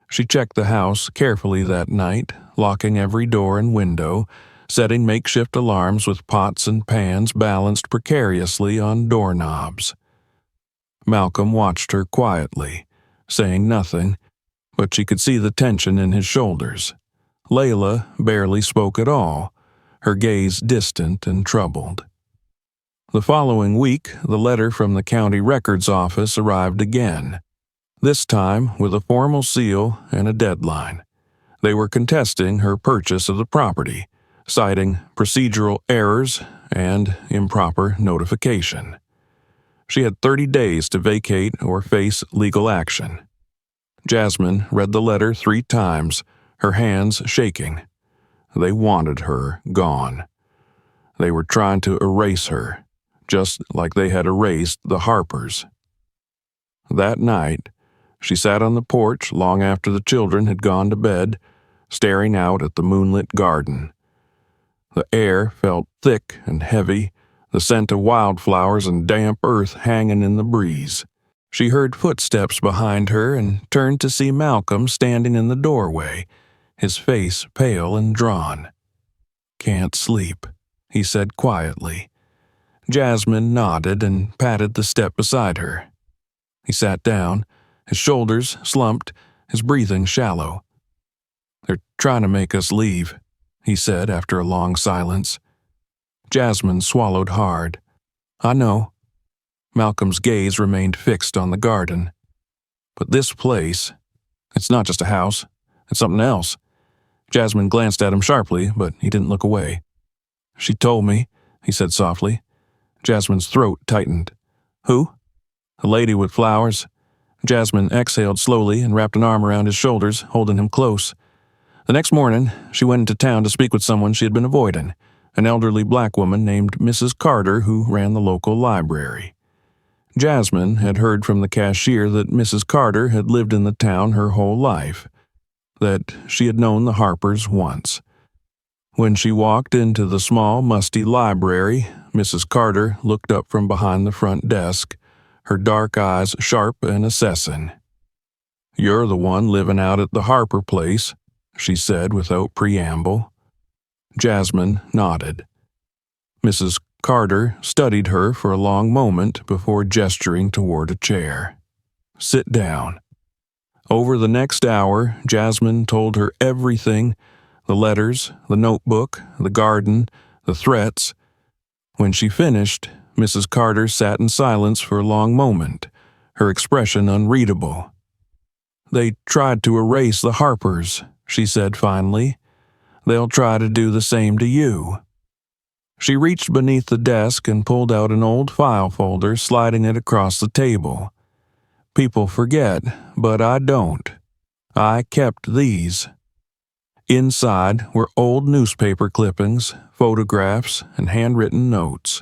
She checked the house carefully that night, locking every door and window, setting makeshift alarms with pots and pans balanced precariously on doorknobs. Malcolm watched her quietly, saying nothing, but she could see the tension in his shoulders. Layla barely spoke at all, her gaze distant and troubled. The following week, the letter from the county records office arrived again, this time with a formal seal and a deadline. They were contesting her purchase of the property, citing procedural errors and improper notification. She had 30 days to vacate or face legal action. Jasmine read the letter 3 times, her hands shaking. They wanted her gone. They were trying to erase her, just like they had erased the Harpers. That night, she sat on the porch long after the children had gone to bed, staring out at the moonlit garden. The air felt thick and heavy, the scent of wildflowers and damp earth hanging in the breeze. She heard footsteps behind her and turned to see Malcolm standing in the doorway, his face pale and drawn. "Can't sleep," he said quietly. Jasmine nodded and patted the step beside her. He sat down, his shoulders slumped, his breathing shallow. "They're trying to make us leave," he said after a long silence. Jasmine swallowed hard. "I know." Malcolm's gaze remained fixed on the garden. "But this place, it's not just a house, it's something else." Jasmine glanced at him sharply, but he didn't look away. "She told me," he said softly. Jasmine's throat tightened. "Who?" "The lady with flowers." Jasmine exhaled slowly and wrapped an arm around his shoulders, holding him close. The next morning, she went into town to speak with someone she had been avoiding, an elderly black woman named Mrs. Carter who ran the local library. Jasmine had heard from the cashier that Mrs. Carter had lived in the town her whole life, that she had known the Harpers once. When she walked into the small, musty library, Mrs. Carter looked up from behind the front desk, her dark eyes sharp and assessing. "You're the one living out at the Harper place," she said without preamble. Jasmine nodded. Mrs. Carter studied her for a long moment before gesturing toward a chair. "Sit down." Over the next hour, Jasmine told her everything: the letters, the notebook, the garden, the threats. When she finished, Mrs. Carter sat in silence for a long moment, her expression unreadable. "They tried to erase the Harpers," she said finally. "They'll try to do the same to you." She reached beneath the desk and pulled out an old file folder, sliding it across the table. "People forget, but I don't. I kept these." Inside were old newspaper clippings, photographs, and handwritten notes.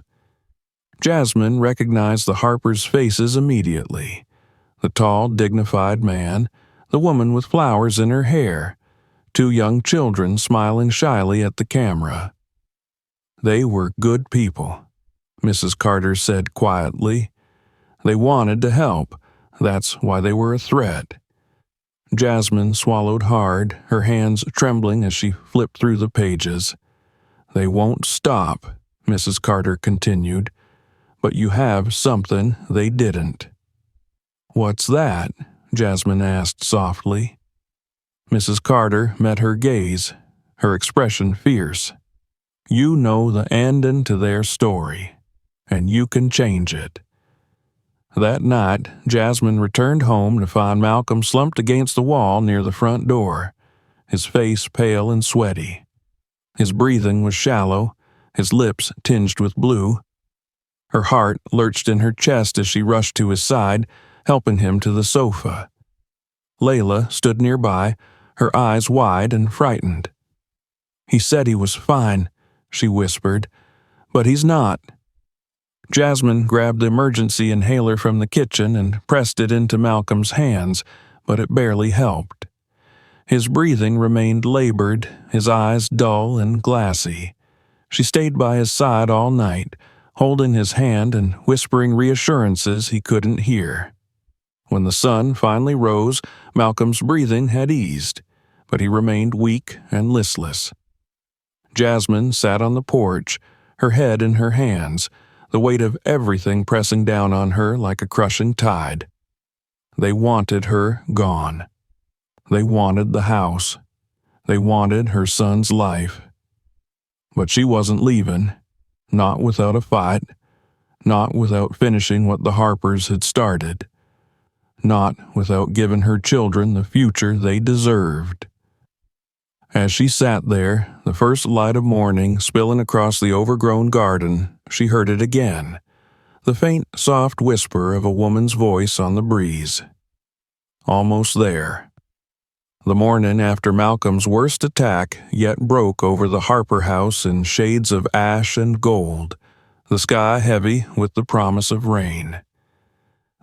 Jasmine recognized the Harpers' faces immediately: the tall, dignified man, the woman with flowers in her hair, two young children smiling shyly at the camera. "They were good people," Mrs. Carter said quietly. "They wanted to help. That's why they were a threat." Jasmine swallowed hard, her hands trembling as she flipped through the pages. "They won't stop," Mrs. Carter continued. "But you have something they didn't." "What's that?" Jasmine asked softly. Mrs. Carter met her gaze, her expression fierce. "You know the ending to their story, and you can change it." That night, Jasmine returned home to find Malcolm slumped against the wall near the front door, his face pale and sweaty. His breathing was shallow, his lips tinged with blue. Her heart lurched in her chest as she rushed to his side, helping him to the sofa. Layla stood nearby, her eyes wide and frightened. "He said he was fine," she whispered, "but he's not." Jasmine grabbed the emergency inhaler from the kitchen and pressed it into Malcolm's hands, but it barely helped. His breathing remained labored, his eyes dull and glassy. She stayed by his side all night, holding his hand and whispering reassurances he couldn't hear. When the sun finally rose, Malcolm's breathing had eased, but he remained weak and listless. Jasmine sat on the porch, her head in her hands, the weight of everything pressing down on her like a crushing tide. They wanted her gone. They wanted the house. They wanted her son's life. But she wasn't leaving, not without a fight, not without finishing what the Harpers had started, not without giving her children the future they deserved. As she sat there, the first light of morning spilling across the overgrown garden, she heard it again, the faint, soft whisper of a woman's voice on the breeze. Almost there. The morning after Malcolm's worst attack yet broke over the Harper house in shades of ash and gold, the sky heavy with the promise of rain.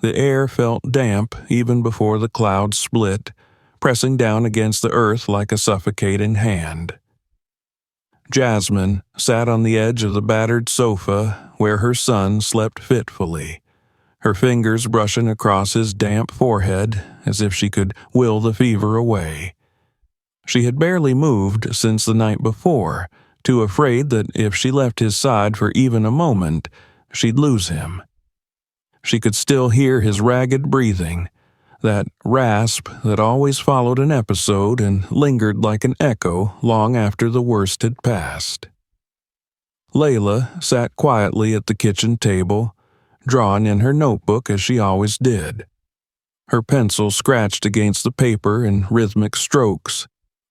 The air felt damp even before the clouds split, pressing down against the earth like a suffocating hand. Jasmine sat on the edge of the battered sofa where her son slept fitfully, her fingers brushing across his damp forehead as if she could will the fever away. She had barely moved since the night before, too afraid that if she left his side for even a moment, she'd lose him. She could still hear his ragged breathing, that rasp that always followed an episode and lingered like an echo long after the worst had passed. Layla sat quietly at the kitchen table, drawing in her notebook as she always did. Her pencil scratched against the paper in rhythmic strokes,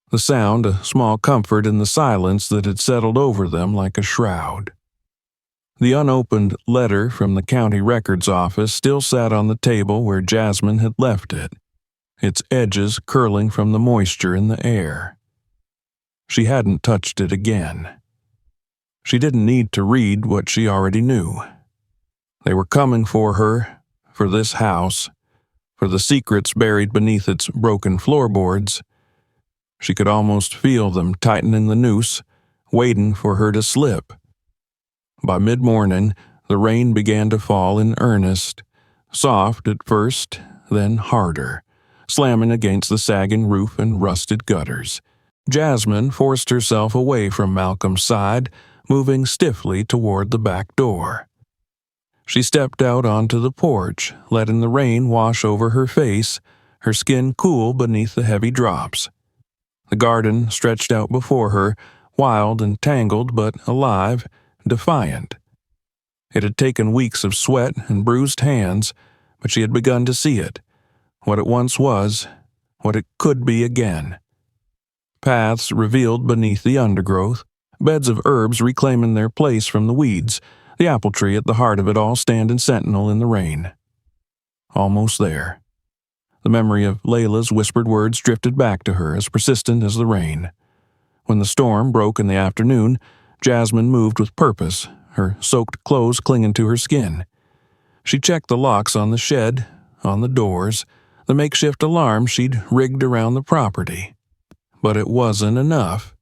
the sound a small comfort in the silence that had settled over them like a shroud. The unopened letter from the county records office still sat on the table where Jasmine had left it, its edges curling from the moisture in the air. She hadn't touched it again. She didn't need to read what she already knew. They were coming for her, for this house, for the secrets buried beneath its broken floorboards. She could almost feel them tightening the noose, waiting for her to slip. By mid-morning, the rain began to fall in earnest, soft at first, then harder, slamming against the sagging roof and rusted gutters. Jasmine forced herself away from Malcolm's side, moving stiffly toward the back door. She stepped out onto the porch, letting the rain wash over her face, her skin cool beneath the heavy drops. The garden stretched out before her, wild and tangled but alive, defiant. It had taken weeks of sweat and bruised hands, but she had begun to see it, what it once was, what it could be again. Paths revealed beneath the undergrowth, beds of herbs reclaiming their place from the weeds, the apple tree at the heart of it all standing sentinel in the rain. Almost there. The memory of Layla's whispered words drifted back to her as persistent as the rain. When the storm broke in the afternoon, Jasmine moved with purpose, her soaked clothes clinging to her skin. She checked the locks on the shed, on the doors, the makeshift alarm she'd rigged around the property. But it wasn't enough.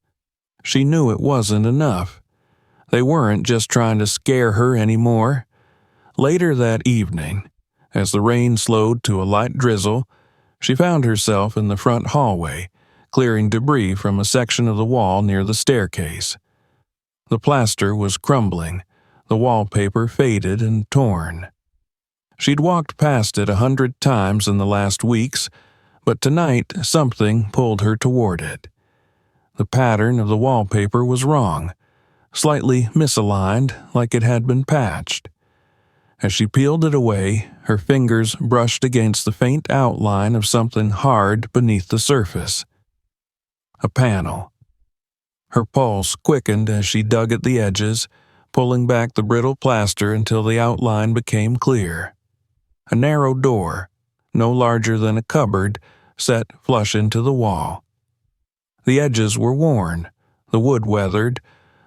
She knew it wasn't enough. They weren't just trying to scare her anymore. Later that evening, as the rain slowed to a light drizzle, she found herself in the front hallway, clearing debris from a section of the wall near the staircase. The plaster was crumbling, the wallpaper faded and torn. She'd walked past it 100 times in the last weeks, but tonight something pulled her toward it. The pattern of the wallpaper was wrong, slightly misaligned like it had been patched. As she peeled it away, her fingers brushed against the faint outline of something hard beneath the surface. A panel. Her pulse quickened as she dug at the edges, pulling back the brittle plaster until the outline became clear. A narrow door, no larger than a cupboard, set flush into the wall. The edges were worn, the wood weathered,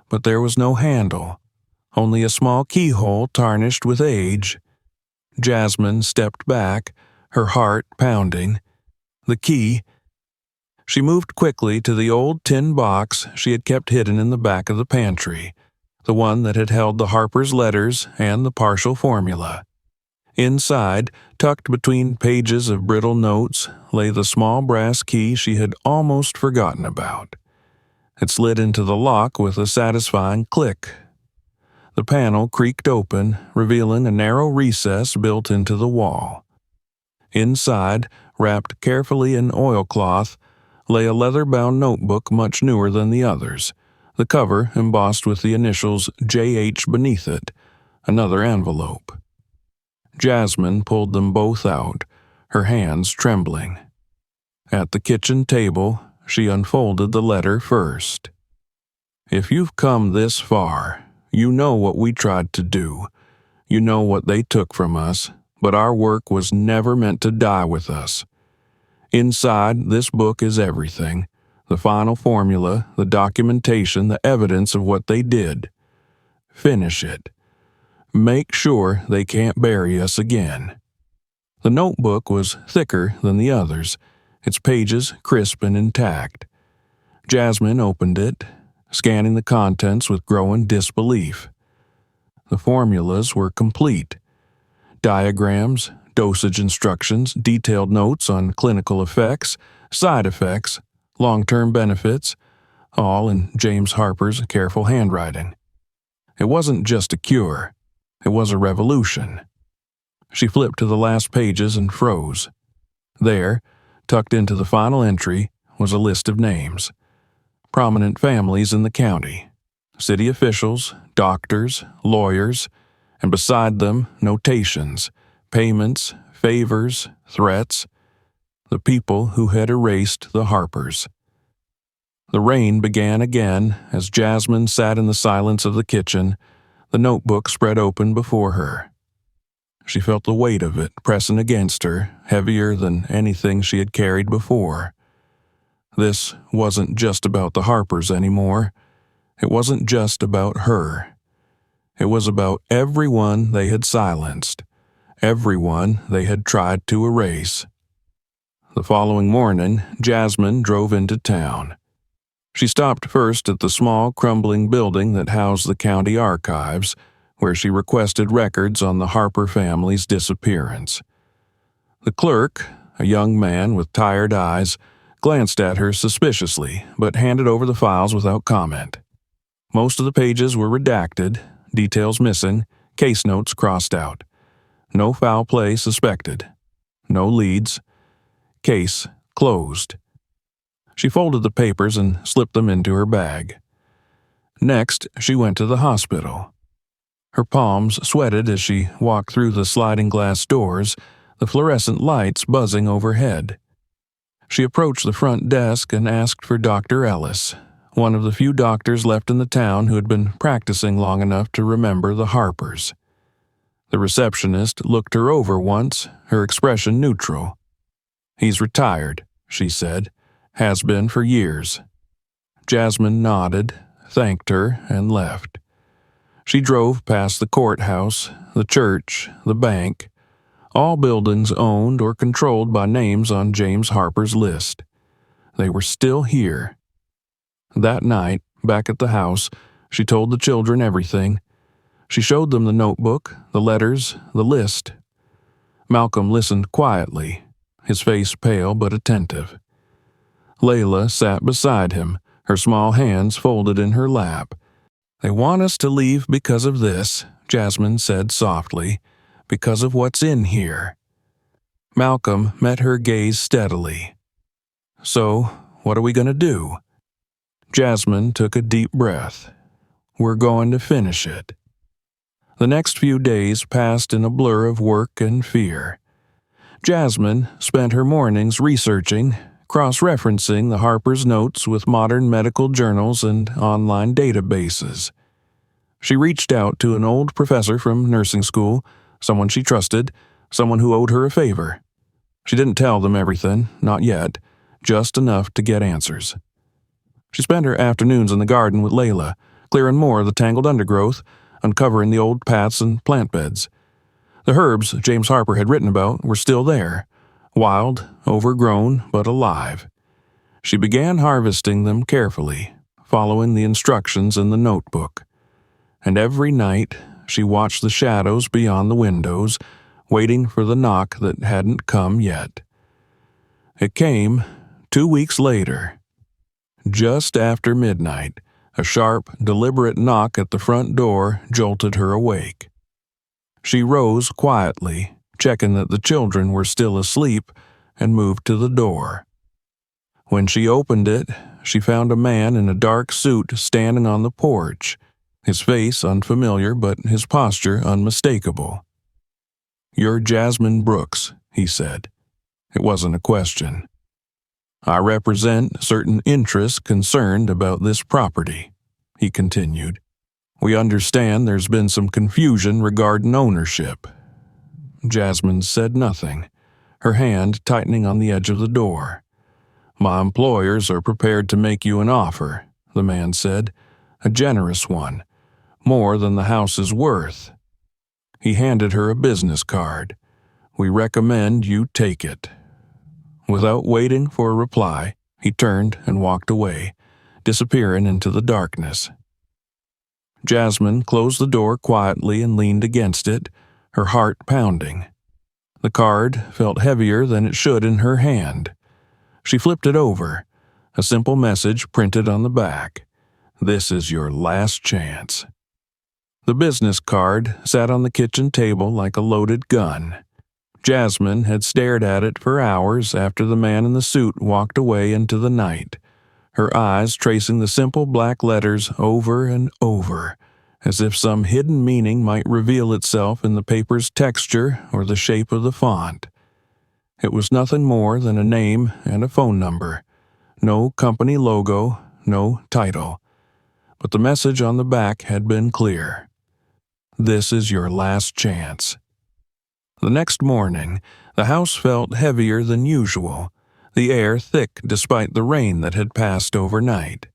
but there was no handle, only a small keyhole tarnished with age. Jasmine stepped back, her heart pounding. The key. She moved quickly to the old tin box she had kept hidden in the back of the pantry, the one that had held the Harper's letters and the partial formula. Inside, tucked between pages of brittle notes, lay the small brass key she had almost forgotten about. It slid into the lock with a satisfying click. The panel creaked open, revealing a narrow recess built into the wall. Inside, wrapped carefully in oilcloth, lay a leather-bound notebook much newer than the others, the cover embossed with the initials J.H. beneath it, another envelope. Jasmine pulled them both out, her hands trembling. At the kitchen table, she unfolded the letter first. If you've come this far, you know what we tried to do. You know what they took from us, but our work was never meant to die with us. Inside, this book is everything. The final formula, the documentation, the evidence of what they did. Finish it. Make sure they can't bury us again. The notebook was thicker than the others, its pages crisp and intact. Jasmine opened it, scanning the contents with growing disbelief. The formulas were complete. diagrams, dosage instructions, detailed notes on clinical effects, side effects, long-term benefits, all in James Harper's careful handwriting. It wasn't just a cure. It was a revolution. She flipped to the last pages and froze. There, tucked into the final entry, was a list of names. Prominent families in the county. City officials, doctors, lawyers, and beside them, notations, payments, favors, threats. The people who had erased the Harpers. The rain began again as Jasmine sat in the silence of the kitchen, the notebook spread open before her. She felt the weight of it pressing against her, heavier than anything she had carried before. This wasn't just about the Harpers anymore. It wasn't just about her. It was about everyone they had silenced, everyone they had tried to erase. The following morning, Jasmine drove into town. She stopped first at the small, crumbling building that housed the county archives, where she requested records on the Harper family's disappearance. The clerk, a young man with tired eyes, glanced at her suspiciously, but handed over the files without comment. Most of the pages were redacted, details missing, case notes crossed out. No foul play suspected. No leads. Case closed. She folded the papers and slipped them into her bag. Next, she went to the hospital. Her palms sweated as she walked through the sliding glass doors, the fluorescent lights buzzing overhead. She approached the front desk and asked for Dr. Ellis, one of the few doctors left in the town who had been practicing long enough to remember the Harpers. The receptionist looked her over once, her expression neutral. "He's retired," she said. "Has been for years." Jasmine nodded, thanked her, and left. She drove past the courthouse, the church, the bank, all buildings owned or controlled by names on James Harper's list. They were still here. That night, back at the house, she told the children everything. She showed them the notebook, the letters, the list. Malcolm listened quietly, his face pale but attentive. Layla sat beside him, her small hands folded in her lap. "They want us to leave because of this," Jasmine said softly, "because of what's in here." Malcolm met her gaze steadily. "So, what are we going to do?" Jasmine took a deep breath. "We're going to finish it." The next few days passed in a blur of work and fear. Jasmine spent her mornings researching, cross-referencing the Harper's notes with modern medical journals and online databases. She reached out to an old professor from nursing school, someone she trusted, someone who owed her a favor. She didn't tell them everything, not yet, just enough to get answers. She spent her afternoons in the garden with Layla, clearing more of the tangled undergrowth, uncovering the old paths and plant beds. The herbs James Harper had written about were still there, wild, overgrown, but alive. She began harvesting them carefully, following the instructions in the notebook. And every night, she watched the shadows beyond the windows, waiting for the knock that hadn't come yet. It came 2 weeks later. Just after midnight, a sharp, deliberate knock at the front door jolted her awake. She rose quietly, checking that the children were still asleep, and moved to the door. When she opened it, she found a man in a dark suit standing on the porch, his face unfamiliar but his posture unmistakable. "You're Jasmine Brooks," he said. It wasn't a question. "I represent certain interests concerned about this property," he continued. "We understand there's been some confusion regarding ownership." Jasmine said nothing, her hand tightening on the edge of the door. "My employers are prepared to make you an offer," the man said, "a generous one, more than the house is worth." He handed her a business card. "We recommend you take it." Without waiting for a reply, he turned and walked away, disappearing into the darkness. Jasmine closed the door quietly and leaned against it, her heart pounding. The card felt heavier than it should in her hand. She flipped it over, a simple message printed on the back. "This is your last chance." The business card sat on the kitchen table like a loaded gun. Jasmine had stared at it for hours after the man in the suit walked away into the night, her eyes tracing the simple black letters over and over, as if some hidden meaning might reveal itself in the paper's texture or the shape of the font. It was nothing more than a name and a phone number. No company logo, no title. But the message on the back had been clear. "This is your last chance." The next morning, the house felt heavier than usual, the air thick despite the rain that had passed overnight.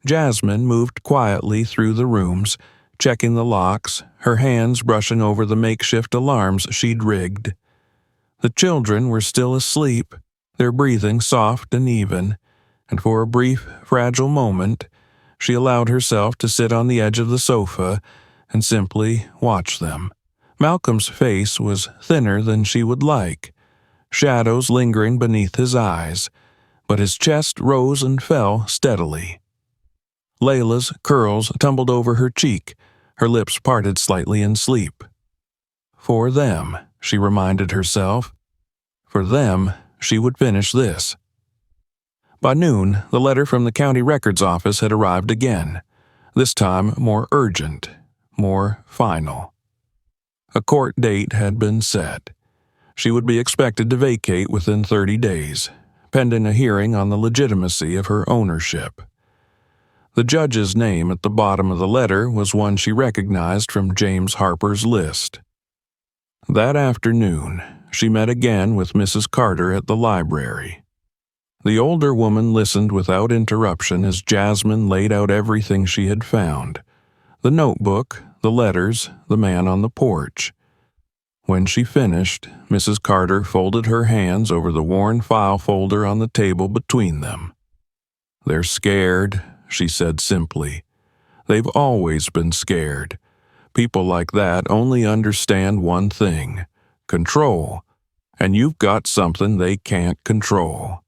Jasmine moved quietly through the rooms, checking the locks, her hands brushing over the makeshift alarms she'd rigged. The children were still asleep, their breathing soft and even, and for a brief, fragile moment, she allowed herself to sit on the edge of the sofa and simply watch them. Malcolm's face was thinner than she would like, shadows lingering beneath his eyes, but his chest rose and fell steadily. Layla's curls tumbled over her cheek, her lips parted slightly in sleep. For them, she reminded herself. For them, she would finish this. By noon, the letter from the county records office had arrived again, this time more urgent, more final. A court date had been set. She would be expected to vacate within 30 days, pending a hearing on the legitimacy of her ownership. The judge's name at the bottom of the letter was one she recognized from James Harper's list. That afternoon, she met again with Mrs. Carter at the library. The older woman listened without interruption as Jasmine laid out everything she had found: the notebook, the letters, the man on the porch. When she finished, Mrs. Carter folded her hands over the worn file folder on the table between them. "They're scared," she said simply. "They've always been scared. People like that only understand one thing: control. And you've got something they can't control."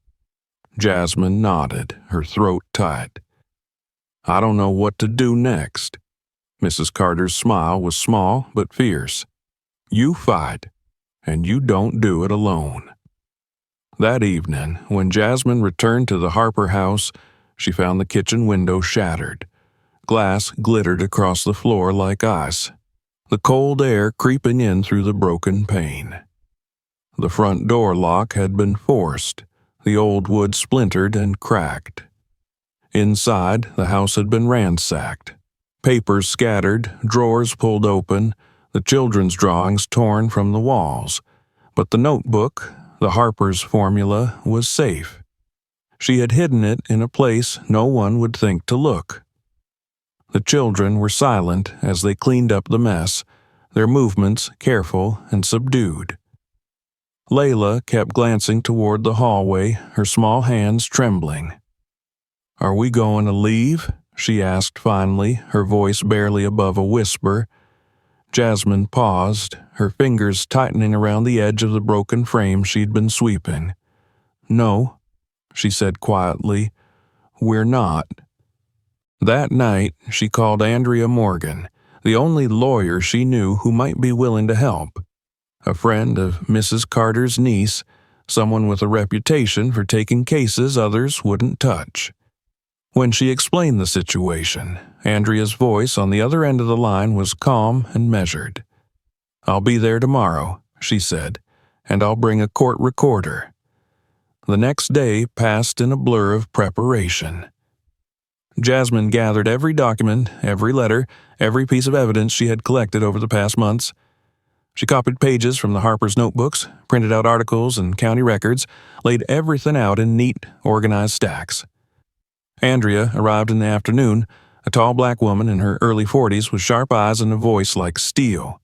Jasmine nodded, her throat tight. "I don't know what to do next." Mrs. Carter's smile was small but fierce. "You fight, and you don't do it alone." That evening, when Jasmine returned to the Harper house, she found the kitchen window shattered. Glass glittered across the floor like ice, the cold air creeping in through the broken pane. The front door lock had been forced, the old wood splintered and cracked. Inside, the house had been ransacked. Papers scattered, drawers pulled open, the children's drawings torn from the walls. But the notebook, the Harper's formula, was safe. She had hidden it in a place no one would think to look. The children were silent as they cleaned up the mess, their movements careful and subdued. Layla kept glancing toward the hallway, her small hands trembling. "Are we going to leave?" she asked finally, her voice barely above a whisper. Jasmine paused, her fingers tightening around the edge of the broken frame she'd been sweeping. "No," she said quietly, "we're not." That night, she called Andrea Morgan, the only lawyer she knew who might be willing to help. A friend of Mrs. Carter's niece, someone with a reputation for taking cases others wouldn't touch. When she explained the situation, Andrea's voice on the other end of the line was calm and measured. "I'll be there tomorrow," she said, "and I'll bring a court recorder." The next day passed in a blur of preparation. Jasmine gathered every document, every letter, every piece of evidence she had collected over the past months. She copied pages from the Harper's notebooks, printed out articles and county records, laid everything out in neat, organized stacks. Andrea arrived in the afternoon, a tall black woman in her early 40s with sharp eyes and a voice like steel.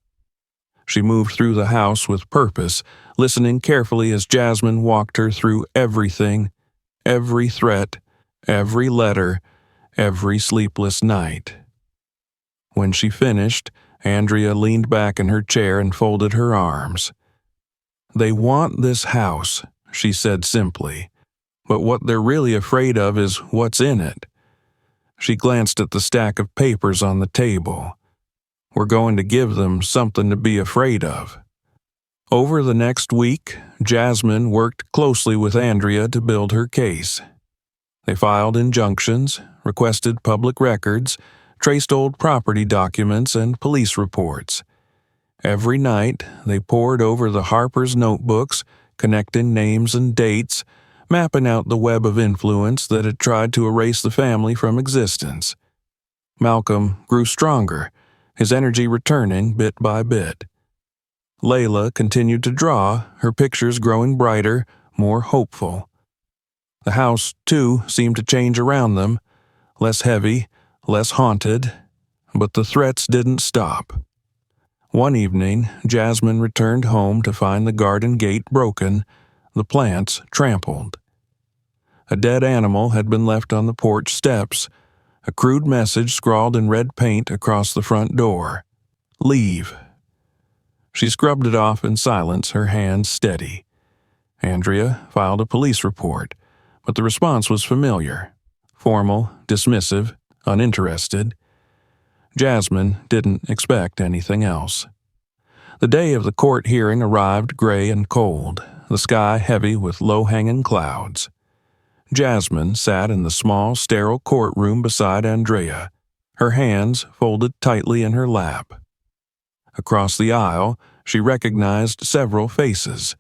She moved through the house with purpose, listening carefully as Jasmine walked her through everything, every threat, every letter, every sleepless night. When she finished, Andrea leaned back in her chair and folded her arms. "They want this house," she said simply, "but what they're really afraid of is what's in it." She glanced at the stack of papers on the table. "We're going to give them something to be afraid of." Over the next week, Jasmine worked closely with Andrea to build her case. They filed injunctions, requested public records, traced old property documents and police reports. Every night, they pored over the Harper's notebooks, connecting names and dates, mapping out the web of influence that had tried to erase the family from existence. Malcolm grew stronger, his energy returning bit by bit. Layla continued to draw, her pictures growing brighter, more hopeful. The house, too, seemed to change around them, less heavy, less haunted, but the threats didn't stop. One evening, Jasmine returned home to find the garden gate broken, the plants trampled. A dead animal had been left on the porch steps, a crude message scrawled in red paint across the front door. "Leave." She scrubbed it off in silence, her hands steady. Andrea filed a police report, but the response was familiar. Formal, dismissive, uninterested. Jasmine didn't expect anything else. The day of the court hearing arrived gray and cold, the sky heavy with low-hanging clouds. Jasmine sat in the small, sterile courtroom beside Andrea, her hands folded tightly in her lap. Across the aisle, she recognized several faces: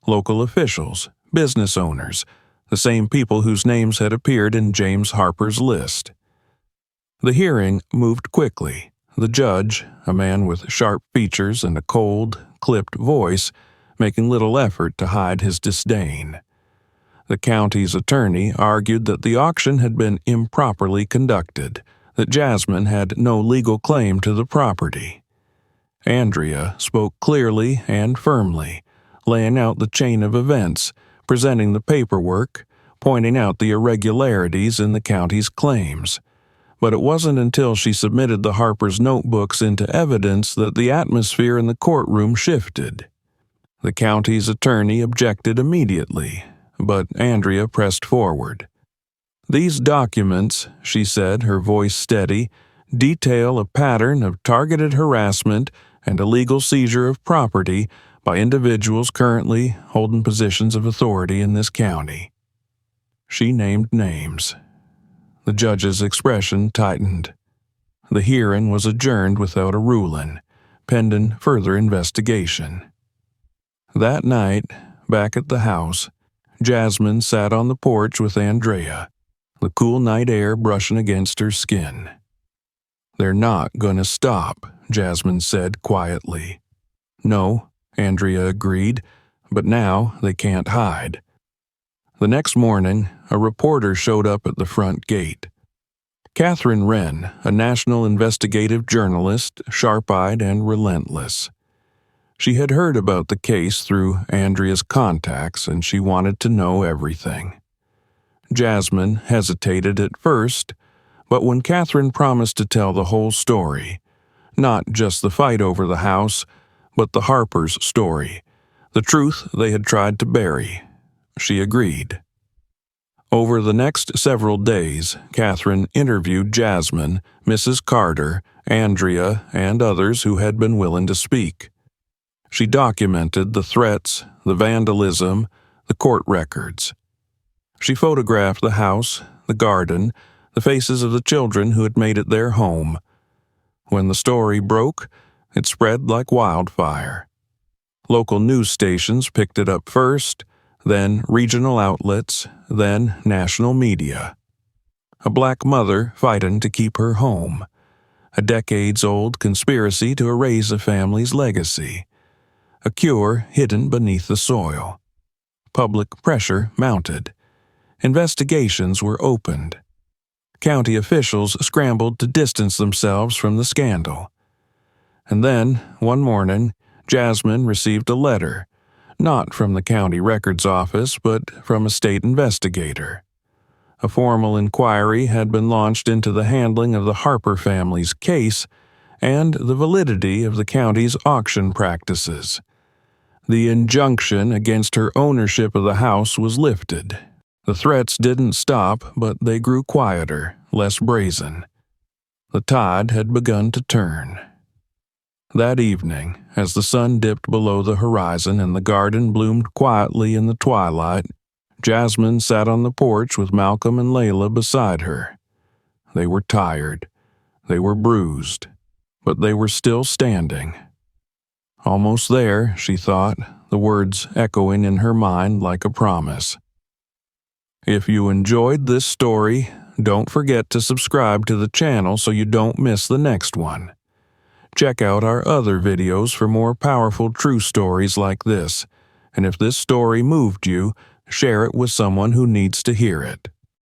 local officials, business owners, the same people whose names had appeared in James Harper's list. The hearing moved quickly. The judge, a man with sharp features and a cold, clipped voice, making little effort to hide his disdain. The county's attorney argued that the auction had been improperly conducted, that Jasmine had no legal claim to the property. Andrea spoke clearly and firmly, laying out the chain of events, presenting the paperwork, pointing out the irregularities in the county's claims. But it wasn't until she submitted the Harper's notebooks into evidence that the atmosphere in the courtroom shifted. The county's attorney objected immediately, but Andrea pressed forward. "These documents," she said, her voice steady, "detail a pattern of targeted harassment and illegal seizure of property by individuals currently holding positions of authority in this county." She named names. The judge's expression tightened. The hearing was adjourned without a ruling, pending further investigation. That night, back at the house, Jasmine sat on the porch with Andrea, the cool night air brushing against her skin. "They're not going to stop," Jasmine said quietly. "No," Andrea agreed, "but now they can't hide." The next morning, a reporter showed up at the front gate. Catherine Wren, a national investigative journalist, sharp-eyed and relentless. She had heard about the case through Andrea's contacts, and she wanted to know everything. Jasmine hesitated at first, but when Catherine promised to tell the whole story, not just the fight over the house, but the Harper's story, the truth they had tried to bury, she agreed. Over the next several days, Catherine interviewed Jasmine, Mrs. Carter, Andrea, and others who had been willing to speak. She documented the threats, the vandalism, the court records. She photographed the house, the garden, the faces of the children who had made it their home. When the story broke, it spread like wildfire. Local news stations picked it up first, then regional outlets, then national media. A black mother fighting to keep her home. A decades-old conspiracy to erase a family's legacy. A cure hidden beneath the soil. Public pressure mounted. Investigations were opened. County officials scrambled to distance themselves from the scandal. And then, one morning, Jasmine received a letter, not from the county records office, but from a state investigator. A formal inquiry had been launched into the handling of the Harper family's case, and the validity of the county's auction practices. The injunction against her ownership of the house was lifted. The threats didn't stop, but they grew quieter, less brazen. The tide had begun to turn. That evening, as the sun dipped below the horizon and the garden bloomed quietly in the twilight, Jasmine sat on the porch with Malcolm and Layla beside her. They were tired. They were bruised. But they were still standing. Almost there, she thought, the words echoing in her mind like a promise. If you enjoyed this story, don't forget to subscribe to the channel so you don't miss the next one. Check out our other videos for more powerful true stories like this, and if this story moved you, share it with someone who needs to hear it.